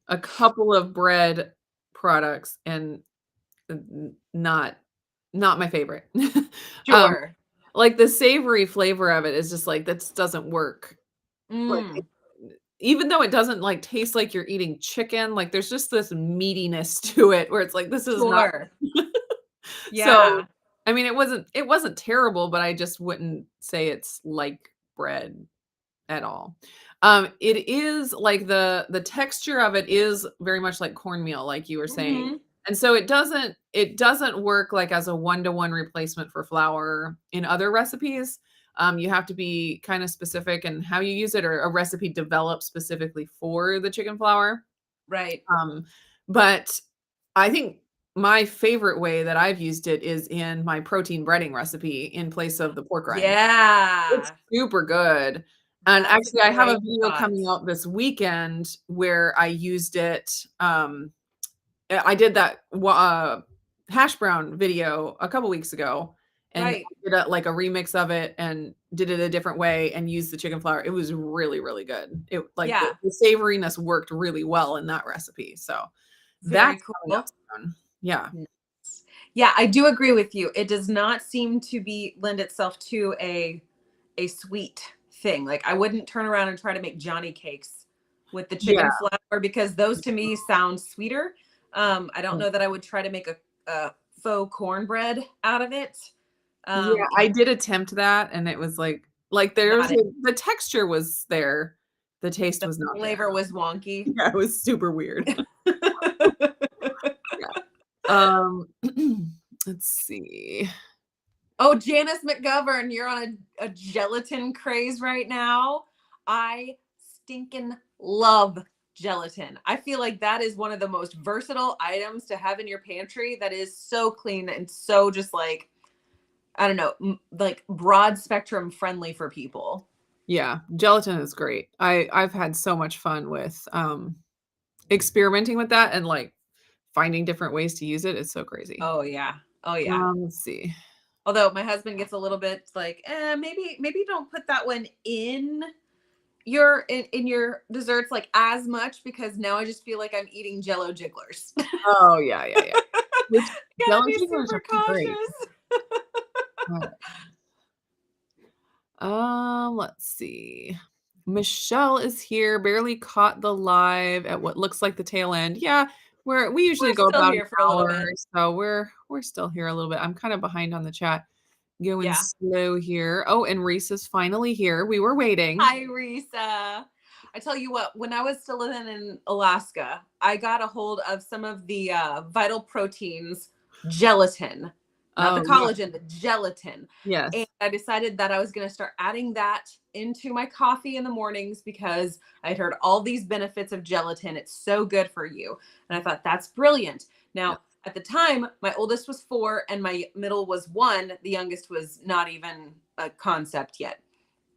a couple of bread products and not my favorite. Um, Sure. like the savory flavor of it is just like, that just doesn't work. Like, Mm, even though it doesn't like taste like you're eating chicken, like there's just this meatiness to it where it's like, this is not. sure. So, Yeah. I mean, it wasn't terrible, but I just wouldn't say it's like bread at all. It is like the texture of it is very much like cornmeal, like you were saying. Hmm. And so it doesn't work like as a one-to-one replacement for flour in other recipes. You have to be kind of specific in how you use it, or a recipe developed specifically for the chicken flour. Right. Um, but I think my favorite way that I've used it is in my protein breading recipe in place of the pork rind. It's Yeah. super good. And That's a actually, I have a great video thought. coming out this weekend where I used it. I did that hash brown video a couple weeks ago, and Right. I did like a remix of it and did it a different way and used the chicken flour. It was really, really good. It like Yeah. the savoriness worked really well in that recipe. So Very that's coming up cool. soon. Yeah. Nice. Yeah, I do agree with you. It does not seem to be lend itself to a sweet thing. Like I wouldn't turn around and try to make Johnny cakes with the Yeah. chicken flour because those to me sound sweeter. I don't know that I would try to make a faux cornbread out of it. Yeah, I did attempt that and it was like there was Not it. the texture was there. The taste The was not there. flavor was wonky. Yeah, it was super weird. Yeah. Um, let's see. Oh, Janice McGovern, you're on a gelatin craze right now. I stinking love gelatin. I feel like that is one of the most versatile items to have in your pantry that is so clean and so just like, I don't know, like broad spectrum friendly for people. Yeah, gelatin is great. I've had so much fun with experimenting with that and like finding different ways to use it. It's so crazy. Oh yeah. Oh yeah. Let's see. Although my husband gets a little bit like, maybe don't put that one in your desserts like as much because now I just feel like I'm eating Jello jigglers. Oh yeah, yeah, yeah. Which Gotta jello be jigglers are super pretty great. cautious. Let's see. Michelle is here, barely caught the live at what looks like the tail end. Yeah, we usually We're go still about an here for a little hour, bit. so we're still here a little bit. I'm kind of behind on the chat, going Yeah. slow here. Oh, and Reese is finally here. We were waiting. Hi, Risa. I tell you what, when I was still living in Alaska, I got a hold of some of the Vital Proteins gelatin, not the Oh, yeah. collagen, the gelatin. And Yes. I decided that I was going to start adding that into my coffee in the mornings because I'd heard all these benefits of gelatin. It's so good for you. And I thought, that's brilliant. Yeah. Now, at the time, my oldest was 4 and my middle was 1. The youngest was not even a concept yet.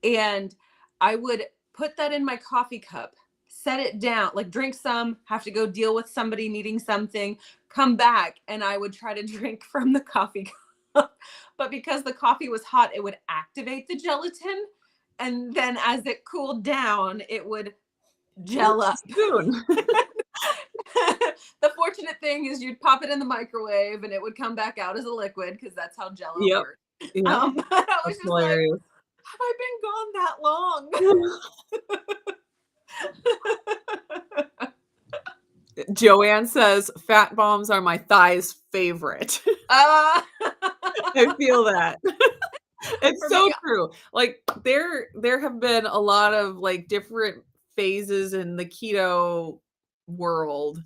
And I would put that in my coffee cup, set it down, like drink some, have to go deal with somebody needing something, come back, and I would try to drink from the coffee cup. But because the coffee was hot, it would activate the gelatin. And then as it cooled down, it would gel up. Spoon. The fortunate thing is you'd pop it in the microwave and it would come back out as a liquid because that's how Jello Yep. works. Yep. But I was That's just like, hilarious. have I been gone that long? Joanne says fat bombs are my thighs favorite. I feel that. It's For so me- true. Like there have been a lot of like different phases in the keto world,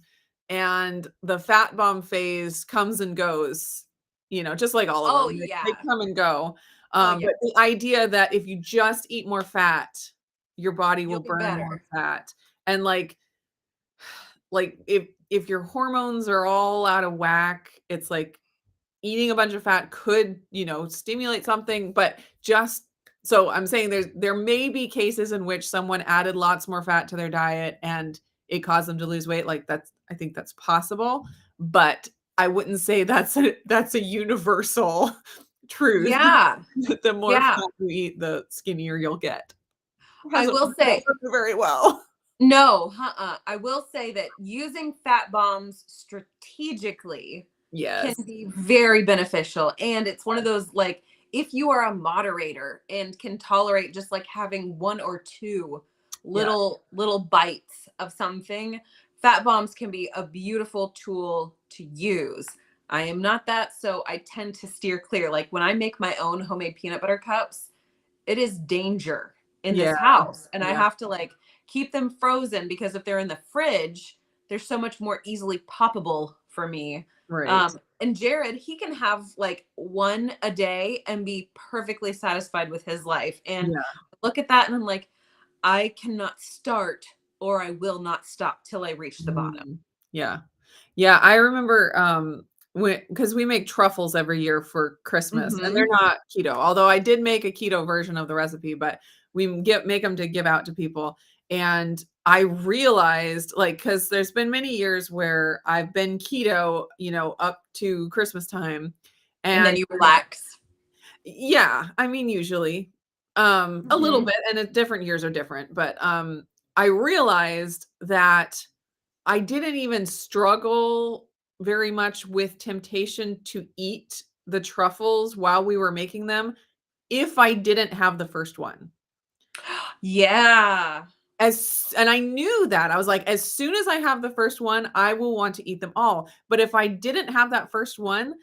and the fat bomb phase comes and goes, you know, just like all of Oh them. They yeah. come and go. Oh yeah. But the idea that if you just eat more fat, your body will You'll be burn more better. fat. And like if your hormones are all out of whack, it's like eating a bunch of fat could, you know, stimulate something, but just so I'm saying there may be cases in which someone added lots more fat to their diet and it caused them to lose weight. Like I think that's possible, but I wouldn't say that's a universal truth. Yeah. The more Yeah. fat you eat, the skinnier you'll get. I will say very well. no, I will say that using fat bombs strategically can Yes. be very beneficial. And it's one of those, like, if you are a moderator and can tolerate just like having one or two little bites of something, fat bombs can be a beautiful tool to use. I am not that, so I tend to steer clear. Like when I make my own homemade peanut butter cups, it is danger in this house. And I have to like keep them frozen because if they're in the fridge, they're so much more easily poppable for me. Right. And Jared, he can have like one a day and be perfectly satisfied with his life. And look at that and I'm like, I cannot start or I will not stop till I reach the bottom. Yeah. Yeah, I remember because we make truffles every year for Christmas and they're not keto. Although I did make a keto version of the recipe, but we make them to give out to people. And I realized, like, because there's been many years where I've been keto, you know, up to Christmas time. And then you relax. Yeah, I mean, usually a little bit, and different years are different. But I realized that I didn't even struggle very much with temptation to eat the truffles while we were making them if I didn't have the first one. Yeah. And I knew that. I was like, as soon as I have the first one, I will want to eat them all. But if I didn't have that first one,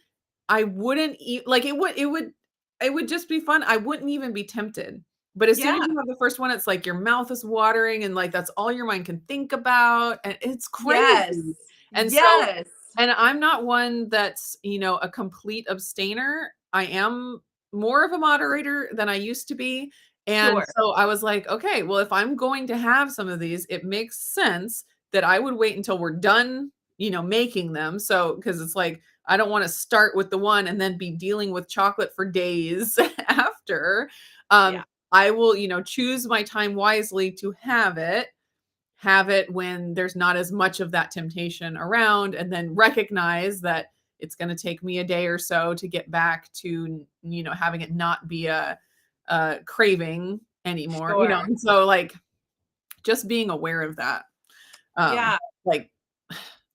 I wouldn't eat like it would just be fun. I wouldn't even be tempted. But as soon as you have the first one, it's like your mouth is watering and like that's all your mind can think about. And it's crazy. Yes. And yes. and I'm not one that's, you know, a complete abstainer. I am more of a moderator than I used to be. And so I was like, okay, well, if I'm going to have some of these, it makes sense that I would wait until we're done, you know, making them. So, because it's like, I don't want to start with the one and then be dealing with chocolate for days after. I will, you know, choose my time wisely to have it when there's not as much of that temptation around, and then recognize that it's going to take me a day or so to get back to, you know, having it not be a craving anymore, you know. And so like just being aware of that. Like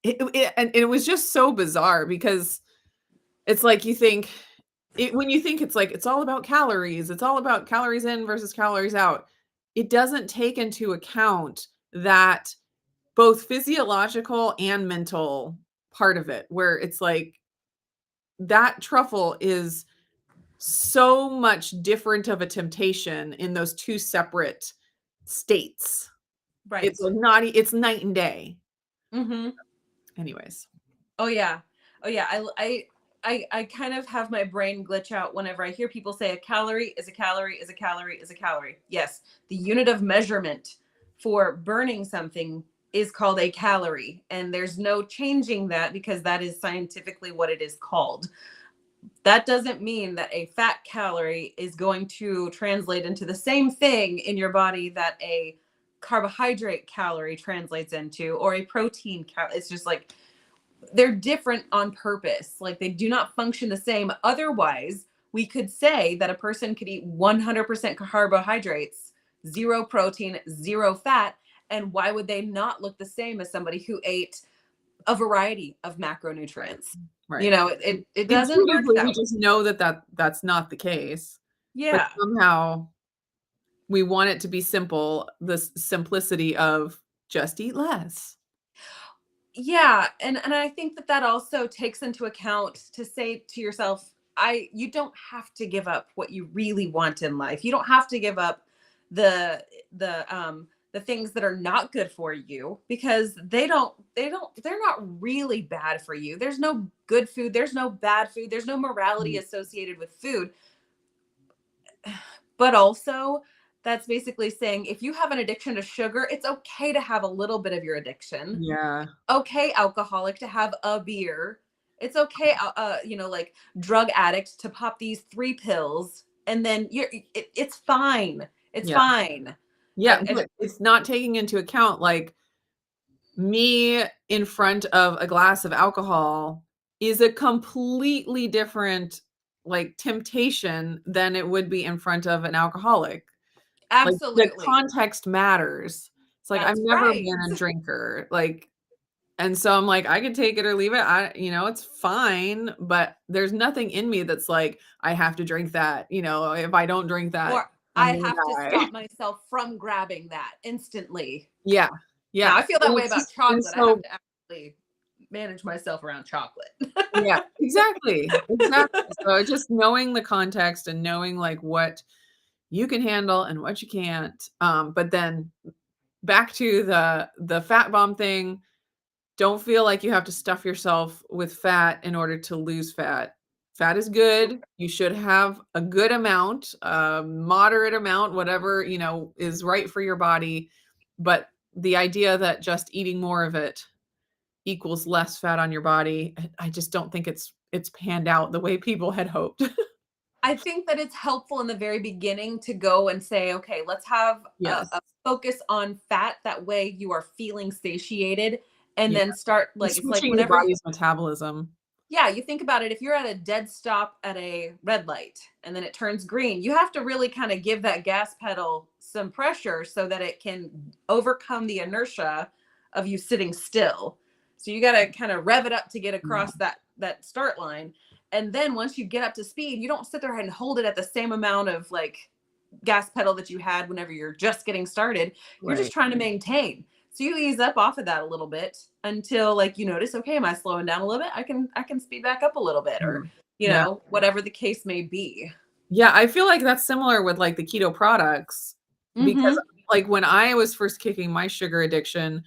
it was just so bizarre because it's like you think when you think it's like it's all about calories, it's all about calories in versus calories out. It doesn't take into account that both physiological and mental part of it, where it's like that truffle is so much different of a temptation in those two separate states. Right. It's like it's night and day. Anyways. Oh yeah. I kind of have my brain glitch out whenever I hear people say a calorie is a calorie is a calorie is a calorie. Yes, the unit of measurement for burning something is called a calorie, and there's no changing that because that is scientifically what it is called. that doesn't mean that a fat calorie is going to translate into the same thing in your body that a carbohydrate calorie translates into, or a protein calorie. It's just like they're different on purpose. Like they do not function the same. Otherwise, we could say that a person could eat 100% carbohydrates, zero protein, zero fat. And why would they not look the same as somebody who ate a variety of macronutrients? Right. You know, it doesn't work Intuitively, that we way. just know that's not the case. But Yeah. somehow we want it to be simple, the simplicity of just eat less. Yeah, and I think that that also takes into account to say to yourself, you don't have to give up what you really want in life. You don't have to give up the things that are not good for you, because they're not really bad for you. There's no good food, there's no bad food, there's no morality Mm. associated with food. But also, that's basically saying if you have an addiction to sugar, it's okay to have a little bit of your addiction. Yeah. Okay, alcoholic, to have a beer. It's okay, like drug addict to pop these 3 pills, and then it's fine. It's Yeah. fine. Yeah, I but it's not taking into account, like, me in front of a glass of alcohol is a completely different, like, temptation than it would be in front of an alcoholic. Like, the absolutely. context matters. It's like, I've That's never right. been a drinker, like, and so I'm like, I could take it or leave it. It's fine, but there's nothing in me that's like, I have to drink that. If I don't drink that, Or I'm I gonna have to die. stop myself from grabbing that instantly. Yeah. Now, Yeah. I feel that And way it's about just and chocolate. I have so to actually manage myself around chocolate. yeah, exactly. Exactly. So just knowing the context and knowing like what you can handle and what you can't. But then back to the fat bomb thing, don't feel like you have to stuff yourself with fat in order to lose fat. Fat is good. You should have a good amount, a moderate amount, whatever, is right for your body. But the idea that just eating more of it equals less fat on your body, I just don't think it's panned out the way people had hoped. I think that it's helpful in the very beginning to go and say, okay, let's have Yes. a focus on fat. That way you are feeling satiated. And Yeah. then start, And like, it's like switching your whenever, body's metabolism. yeah, you think about it. If you're at a dead stop at a red light and then it turns green, you have to really kind of give that gas pedal some pressure so that it can overcome the inertia of you sitting still. So you got to kind of rev it up to get Yeah. across that start line. And then once you get up to speed, you don't sit there and hold it at the same amount of like gas pedal that you had whenever you're just getting started. You're just Right. trying to maintain. So you ease up off of that a little bit until like you notice, okay, am I slowing down a little bit? I can speed back up a little bit, or Mhm. Yeah. whatever the case may be. Yeah, I feel like that's similar with, like, the keto products because, Mm-hmm. like, when I was first kicking my sugar addiction,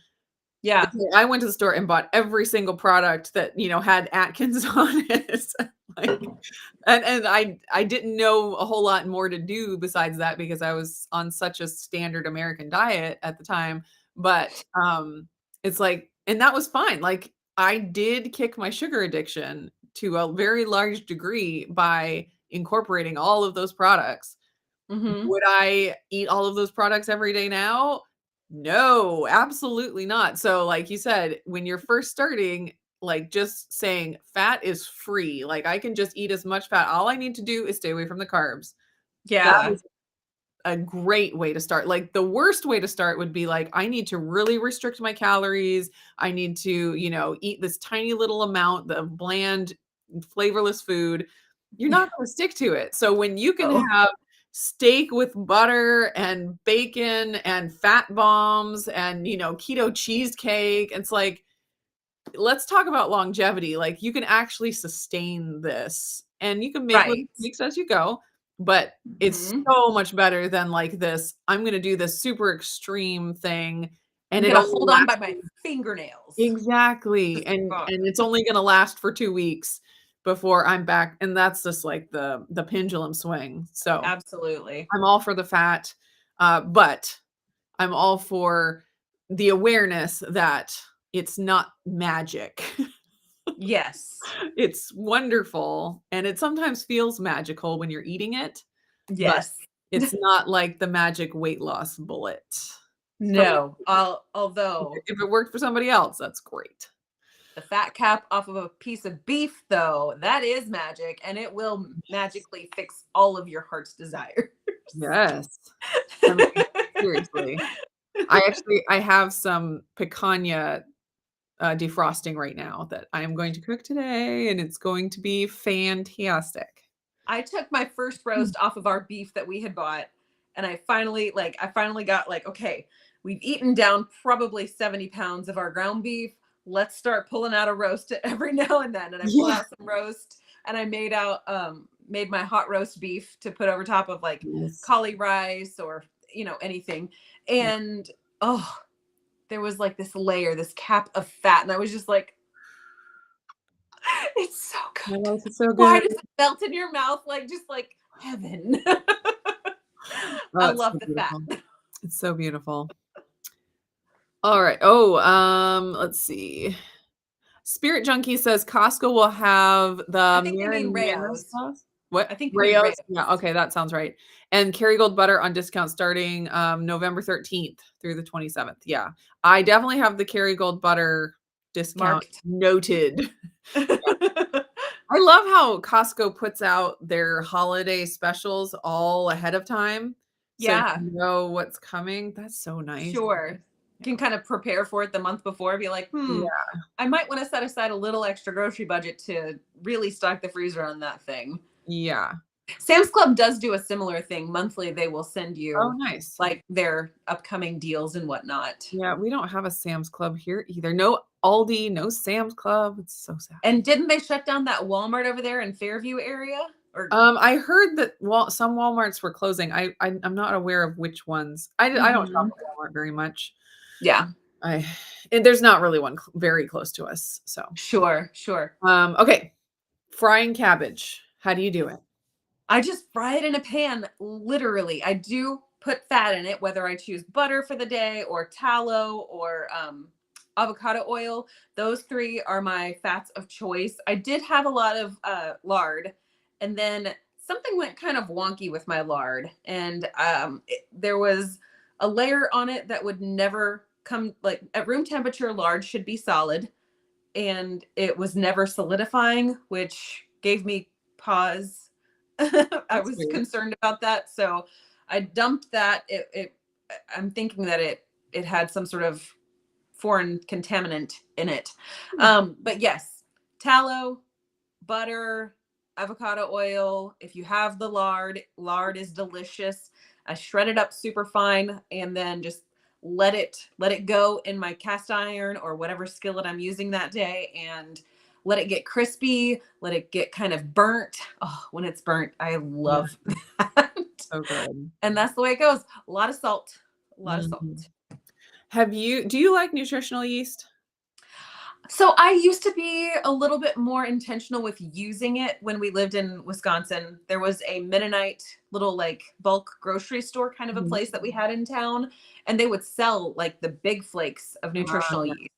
Yeah. I went to the store and bought every single product that, had Atkins on it. Like, and I didn't know a whole lot more to do besides that because I was on such a standard American diet at the time, but, it's like and that was fine, like, I did kick my sugar addiction to a very large degree by incorporating all of those products. Mm-hmm. Would I eat all of those products every day now? No, absolutely not. So, like you said, when you're first starting, like just saying fat is free, like I can just eat as much fat. All I need to do is stay away from the carbs. That Yeah. is a great way to start. Like the worst way to start would be like, I need to really restrict my calories. I need to, eat this tiny little amount of bland, flavorless food. You're Yeah. not going to stick to it. So when you can Oh, have steak with butter and bacon and fat bombs and, keto cheesecake, it's like, let's talk about longevity. Like you can actually sustain this and you can make little right. tweaks as you go, but it's Mm-hmm. so much better than like this. I'm going to do this super extreme thing and I'm it gonna only hold on by lasts my fingernails. exactly. And it's only going to last for 2 weeks before I'm back. And that's just like the pendulum swing. So Absolutely. I'm all for the fat, but I'm all for the awareness that it's not magic. Yes. It's wonderful, and it sometimes feels magical when you're eating it, but Yes. it's not like the magic weight loss bullet. For me, No. Although if it worked for somebody else, that's great. the fat cap off of a piece of beef, though, that is magic, and it will magically fix all of your heart's desires. Yes. I mean, seriously. I have some picanha, defrosting right now that I am going to cook today, and it's going to be fantastic. I took my first Mm. roast off of our beef that we had bought, and I finally got like, okay, we've eaten down probably 70 pounds of our ground beef. Let's start pulling out a roast every now and then. And I pulled Yeah. out some roast, and I made my hot roast beef to put over top of like Yes. cauli rice or anything. And oh, there was like this layer, this cap of fat, and I was just like, it's so My good. life is so Why good. does it melt in your mouth like just like heaven? Oh, I it's love so the fat. beautiful. It's so beautiful. Alright. Oh, let's see. Spirit Junkie says Costco will have I the think they mean marinara Rayo's. sauce. I What? think they mean Rayo's? Rayo's. Yeah, okay, that sounds right. And Kerrygold butter on discount starting, November 13th through the 27th. Yeah. I definitely have the Kerrygold butter discount Marked. noted. I love how Costco puts out their holiday specials all ahead of time, so you Yeah, know what's coming. That's so nice. sure. You can kind of prepare for it the month before, be like, Yeah, I might want to set aside a little extra grocery budget to really stock the freezer on that thing. yeah. Sam's Club does do a similar thing. Monthly, they will send Oh, you nice. like their upcoming deals and whatnot. Yeah, we don't have a Sam's Club here either. No Aldi, no Sam's Club. It's so sad. And didn't they shut down that Walmart over there in Fairview area? Or I heard that some Walmarts were closing. I'm not aware of which ones. I don't shop Mhm. at Walmart very much. Yeah, I and there's not really one very close to us. So, sure, sure. okay, frying cabbage. How do you do it? I just fry it in a pan, literally. I do put fat in it, whether I choose butter for the day or tallow or avocado oil. Those three are my fats of choice. I did have a lot of lard, and then something went kind of wonky with my lard, and there was a layer on it that would never come like at room temperature. Lard should be solid, and it was never solidifying, which gave me pause. I That's was weird. concerned about that, so I dumped that. I'm thinking that it had some sort of foreign contaminant in it. Hmm. But yes, tallow, butter, avocado oil. If you have the lard is delicious. I shred it up super fine and then just let it go in my cast iron or whatever skillet I'm using that day, and let it get crispy, let it get kind of burnt. Oh, when it's burnt, I Yeah, love that. so good. And that's the way it goes. A lot of salt. A lot of Mhm. salt. Do you like nutritional yeast? So I used to be a little bit more intentional with using it when we lived in Wisconsin. There was a Mennonite little like bulk grocery store kind of a Mhm. place that we had in town, and they would sell like the big flakes of nutritional Yeah. yeast.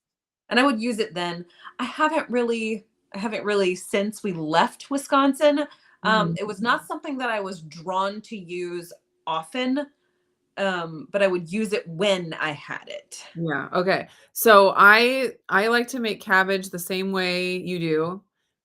And I would use it then. I haven't really since we left Wisconsin. Mhm. It was not something that I was drawn to use often, but I would use it when I had it. Yeah, okay. So I like to make cabbage the same way you do,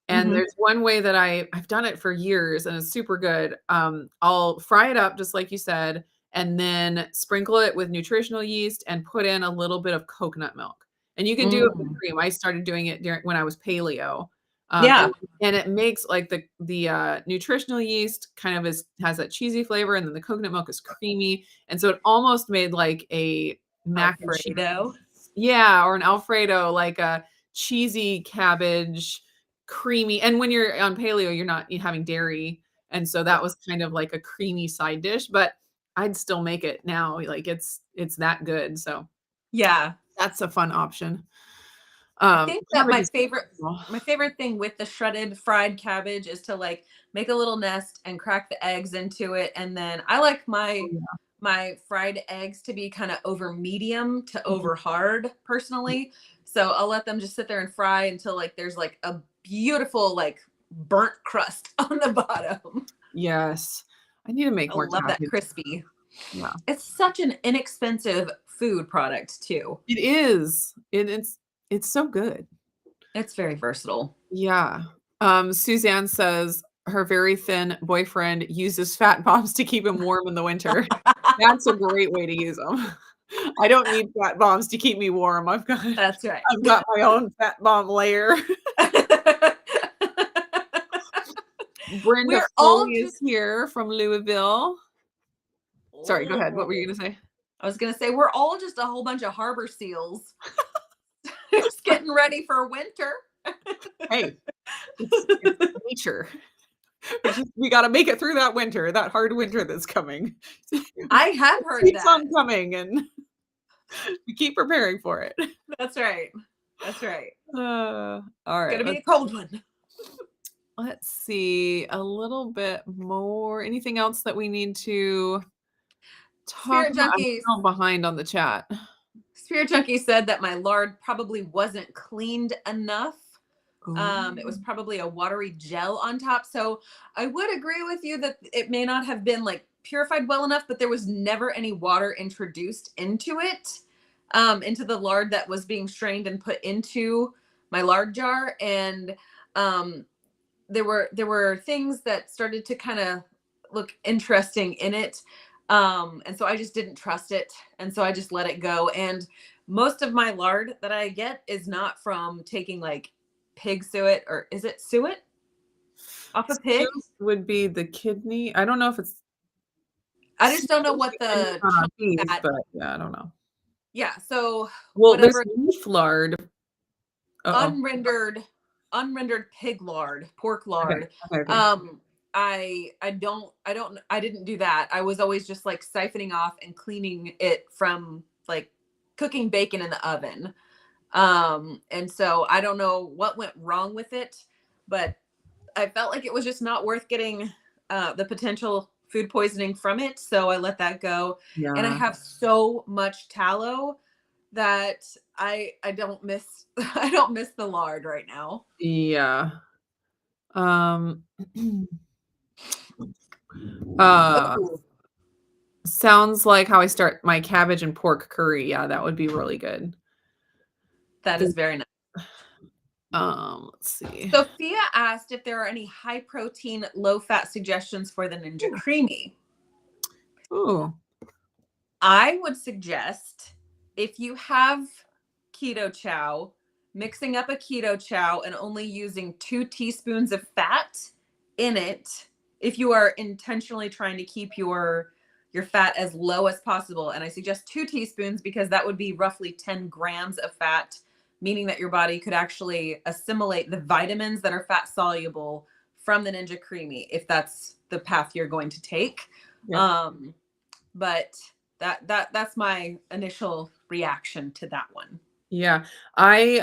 and Hmm. there's one way that I've done it for years and it's super good. I'll fry it up just like you said, and then sprinkle it with nutritional yeast and put in a little bit of coconut milk. And you can do it with Mm. cream. I started doing it during when I was paleo. Yeah, And it makes like the nutritional yeast kind of has that cheesy flavor, and then the coconut milk is creamy, and so it almost made like a mac and cheese. Alfredo. Yeah, or an Alfredo, like a cheesy cabbage, creamy, and when you're on paleo, you're not having dairy, and so that Yeah. was kind of like a creamy side dish, but I'd still make it now, like, it's that good, so Yeah. that's a fun option. I think that Cabbage my is favorite well, my favorite thing with the shredded fried cabbage is to like make a little nest and crack the eggs into it, and then I like oh, yeah. my fried eggs to be kind of over medium to Mhm. over hard personally. So I'll let them just sit there and fry until like there's like a beautiful like burnt crust on the bottom. Yes. I need to make I more love that cabbage. crispy. Yeah. It's such an inexpensive food product too. It is. It's so good. It's very versatile. Yeah. Suzanne says her very thin boyfriend uses fat bombs to keep him warm in the winter. That's a great way to use them. I don't need fat bombs to keep me warm. That's right. I've got my own fat bomb layer. Brenda We're all Foley is just here from Louisville. Sorry, go ahead. What were you gonna say? I was gonna say we're all just a whole bunch of harbor seals. Just getting ready for winter. Hey, it's nature. We gotta make it through that winter, that hard winter that's coming. I have heard Keeps that. on coming, and we keep preparing for it. That's right. That's right. All It's right. gonna be a cold one. Let's see a little bit more. Anything else that we need to talk Spirit about? I'm Junkies. still behind on the chat. Spirit Junkie said that my lard probably wasn't cleaned enough. It was probably a watery gel on top. So I would agree with you that it may not have been like purified well enough, but there was never any water introduced into it, into the lard that was being strained and put into my lard jar. And there were things that started to kind of look interesting in it. And so I just didn't trust it. And so I just let it go. And most of my lard that I get is not from taking like pig suet, or is it suet off a pig? Would be the kidney. I don't know if it's I just don't know what the beef, fat. but yeah, I don't know. Yeah. So Well, whatever there's beef lard. unrendered pig lard, pork lard. Okay. I didn't do that. I was always just like siphoning off and cleaning it from like cooking bacon in the oven. And so I don't know what went wrong with it, but I felt like it was just not worth getting the potential food poisoning from it. So I let that go. Yeah. And I have so much tallow that I don't miss I don't miss the lard right now. Yeah. Uh, Ooh, sounds like how I start my cabbage and pork curry. Yeah, that would be really good. that is very nice. Let's see. Sophia asked if there are any high protein, low fat suggestions for the Ninja Creamy. Ooh. I would suggest if you have keto chow, mixing up a keto chow and only using 2 teaspoons of fat in it, if you are intentionally trying to keep your fat as low as possible. And I suggest 2 teaspoons because that would be roughly 10 grams of fat, meaning that your body could actually assimilate the vitamins that are fat soluble from the Ninja Creamy, if that's the path you're going to take. Yeah. But that's my initial reaction to that one. Yeah. I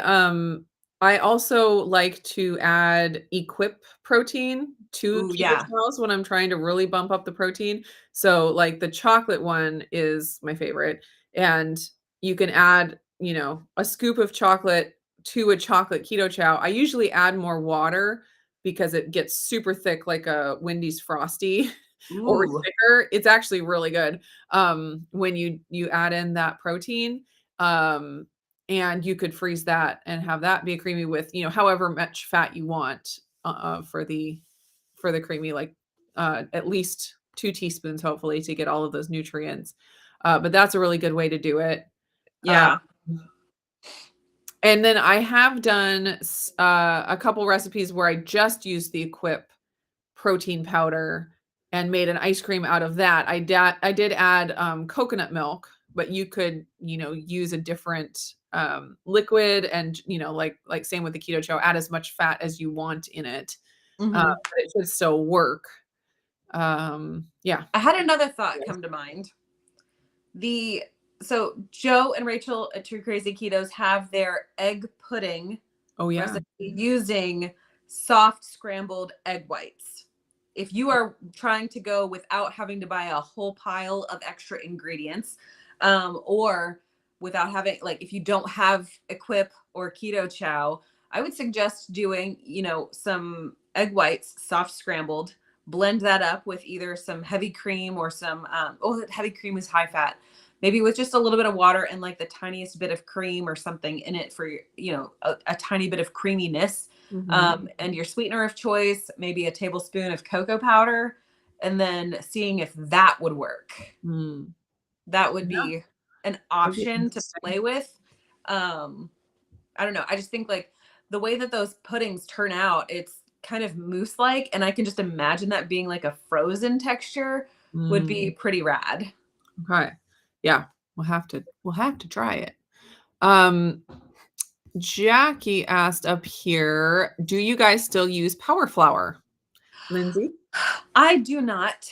also like to add Equip protein to keto chows when I'm trying to really bump up the protein. So like the chocolate one is my favorite. And you can add, a scoop of chocolate to a chocolate keto chow. I usually add more water because it gets super thick like a Wendy's Frosty or thicker. It's actually really good when you add in that protein. And you could freeze that and have that be a creamy with, however much fat you want for the creamy, like at least 2 teaspoons, hopefully, to get all of those nutrients. But that's a really good way to do it. Yeah. And then I have done a couple recipes where I just used the Equip protein powder and made an ice cream out of that. I did add coconut milk, but you could, use a different liquid and, like same with the keto chow, add as much fat as you want in it. But it should still work. Yeah. I had another thought come to mind. So Joe and Rachel at True Crazy Ketos have their egg pudding recipe using soft scrambled egg whites. If you are trying to go without having to buy a whole pile of extra ingredients, or without having, like, if you don't have Equip or Keto Chow, I would suggest doing, some egg whites, soft scrambled, blend that up with either some heavy cream or some, heavy cream is high fat. Maybe with just a little bit of water and like the tiniest bit of cream or something in it for, a tiny bit of creaminess. And your sweetener of choice, maybe a tablespoon of cocoa powder, and then seeing if that would work. Mm. That would Yeah. be an option to play with. I don't know. I just think like the way that those puddings turn out, it's kind of mousse-like, and I can just imagine that being like a frozen texture would be pretty rad. Okay. Yeah. We'll have to try it. Jackie asked up here, do you guys still use power flour? Lindsay? I do not.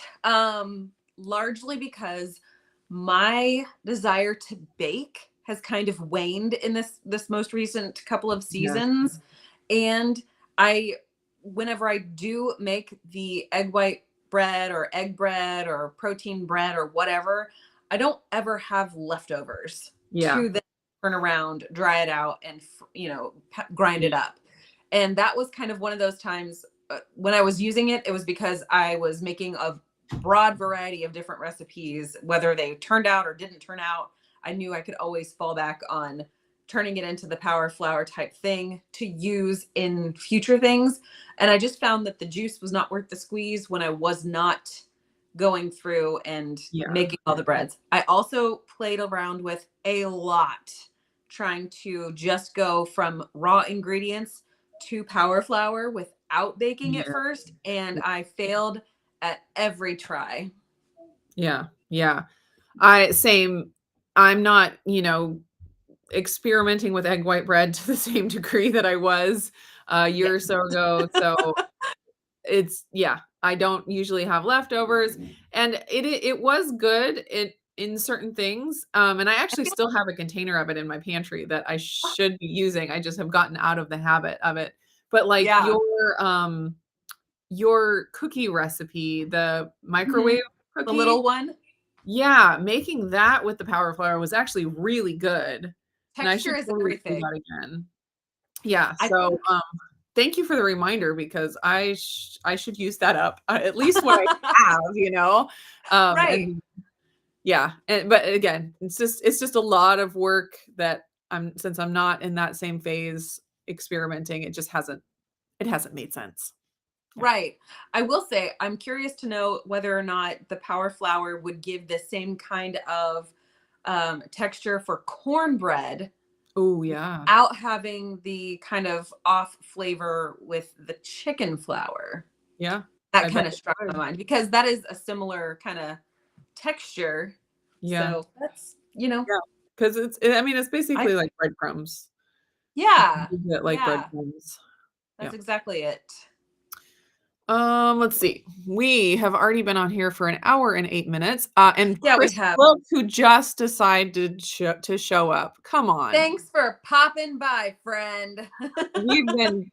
Largely because my desire to bake has kind of waned in this most recent couple of seasons. And whenever I do make the egg white bread or egg bread or protein bread or whatever, I don't ever have leftovers to then turn around, dry it out, and grind it up. And that was kind of one of those times when I was using it, it was because I was making a broad variety of different recipes, whether they turned out or didn't turn out. I knew I could always fall back on turning it into the power flour type thing to use in future things. And I just found that the juice was not worth the squeeze when I was not going through and making all the breads. I also played around with a lot, trying to just go from raw ingredients to power flour without baking it first. And I failed at every try. Yeah. I'm not, experimenting with egg white bread to the same degree that I was a year or so ago. So I don't usually have leftovers, and it was good in certain things. And I actually still have a container of it in my pantry that I should be using. I just have gotten out of the habit of it. But like your cookie recipe, the microwave cookie, the little one. Yeah, making that with the power flour was actually really good. And I should Texture is totally do everything. that again. Yeah, so, thank you for the reminder because I should use that up, at least what I have, Right. but again, it's just a lot of work that since I'm not in that same phase experimenting, it hasn't made sense. Right. I will say, I'm curious to know whether or not the power flour would give the same kind of texture for cornbread. Oh, yeah. Without having the kind of off flavor with the chicken flour. Yeah. That kind of struck my mind because that is a similar kind of texture. Yeah. So that's, Because it's basically like breadcrumbs. Yeah. Like breadcrumbs. That's exactly it. Let's see. We have already been on here for 1 hour and 8 minutes. And Chris we have. Wilkes, who just decided to show up. Come on. Thanks for popping by, friend.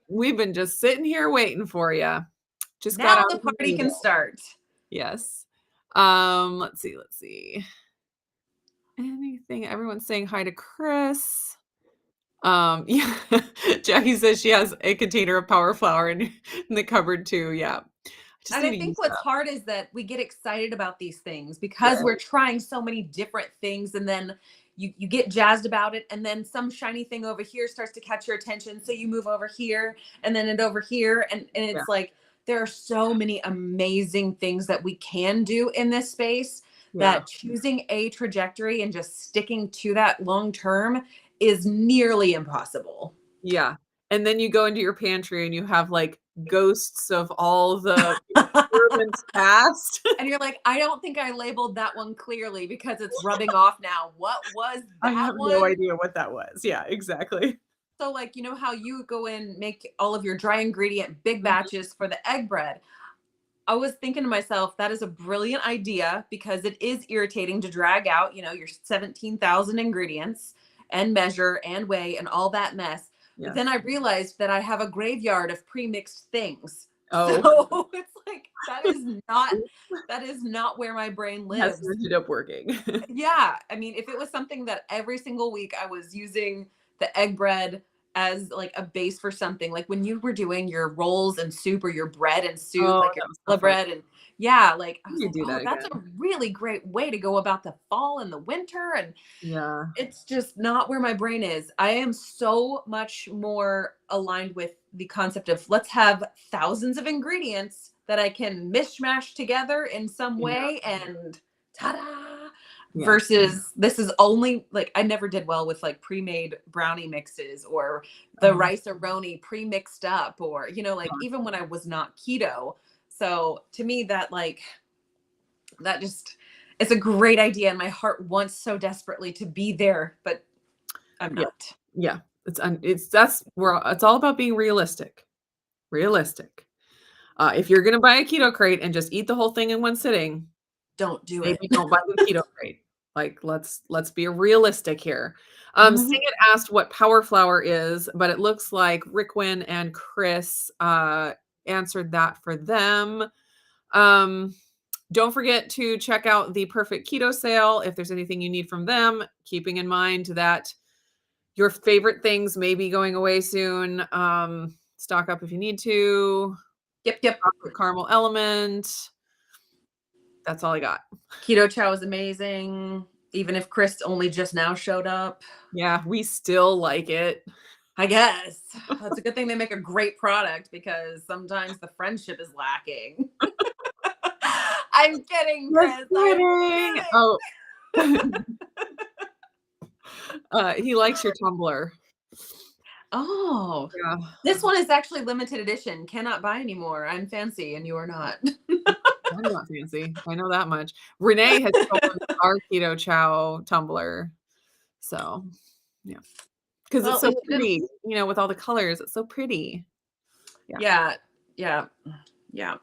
we've been just sitting here waiting for you. Just now the party can start. Yes. Let's see. Anything? Everyone's saying hi to Chris. Yeah. Jackie says she has a container of power flour in the cupboard too. Yeah. And I think what's hard is that we get excited about these things because we're trying so many different things, and then you get jazzed about it, and then some shiny thing over here starts to catch your attention, so you move over here and then over here, and it's like there are so many amazing things that we can do in this space that choosing a trajectory and just sticking to that long term is nearly impossible. Yeah. And then you go into your pantry and you have like ghosts of all the experiments past. And you're like, I don't think I labeled that one clearly because it's rubbing off now. What was that I have no idea what that was. Yeah, exactly. So like, you know how you go in, make all of your dry ingredient, big batches for the egg bread. I was thinking to myself, that is a brilliant idea because it is irritating to drag out, your 17,000 ingredients and measure and weigh and all that mess. But then I realized that I have a graveyard of pre-mixed things. Oh. So it's like, that is not where my brain Has lives. ended up working. Yeah, I mean, if it was something that every single week I was using the egg bread as like a base for something, like when you were doing your rolls and soup or your bread and soup, Oh, like your that was so challah fun. bread, and yeah, like I was You like, do oh, that that's again. a really great way to go about the fall and the winter. And Yeah. it's just not where my brain is. I am so much more aligned with the concept of let's have thousands of ingredients that I can mishmash together in some Yeah. way and ta-da, Yeah. versus this is only like I never did well with like pre-made brownie mixes or the Oh, rice-a-roni pre-mixed up, or like God. even when I was not keto. So to me that just it's a great idea and my heart wants so desperately to be there, but I'm Yeah. not. Yeah. That's where it's all about being realistic. Realistic. If you're gonna buy a keto crate and just eat the whole thing in one sitting, Don't do it. maybe don't buy the keto crate. Like, let's be realistic here. Sing Mhm. It asked what power flour is, but it looks like Rickwin and Chris answered that for them. Um, don't forget to check out the Perfect Keto Sale if there's anything you need from them, keeping in mind that your favorite things may be going away soon. Stock up if you need to. Yep, yep. Chocolate caramel element. That's all I got. Keto chow is amazing. Even if Chris only just now showed up. Yeah, we still like it. I guess. That's a good thing they make a great product because sometimes the friendship is lacking. I'm kidding, Just Chris. I'm kidding. kidding. Oh, he likes your tumbler. Oh, Yeah, this one is actually limited edition. Cannot buy anymore. I'm fancy and you are not. I'm not fancy. I know that much. Renee has stolen our keto chow tumbler. So, yeah, because it's Well, so if you didn't, pretty, with all the colors. It's so pretty. Yeah. yeah, yeah, yeah.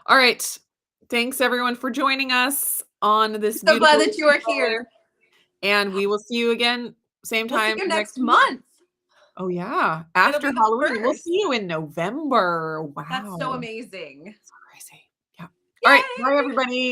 All right. Thanks everyone for joining us on this So glad beautiful that you are here. and we will see you again same We'll see time you next next week. month. Oh yeah, It'll after be the Halloween. We'll see first. you in November. That's so Wow. amazing. So crazy. Yeah. All right. Bye Yay! everybody.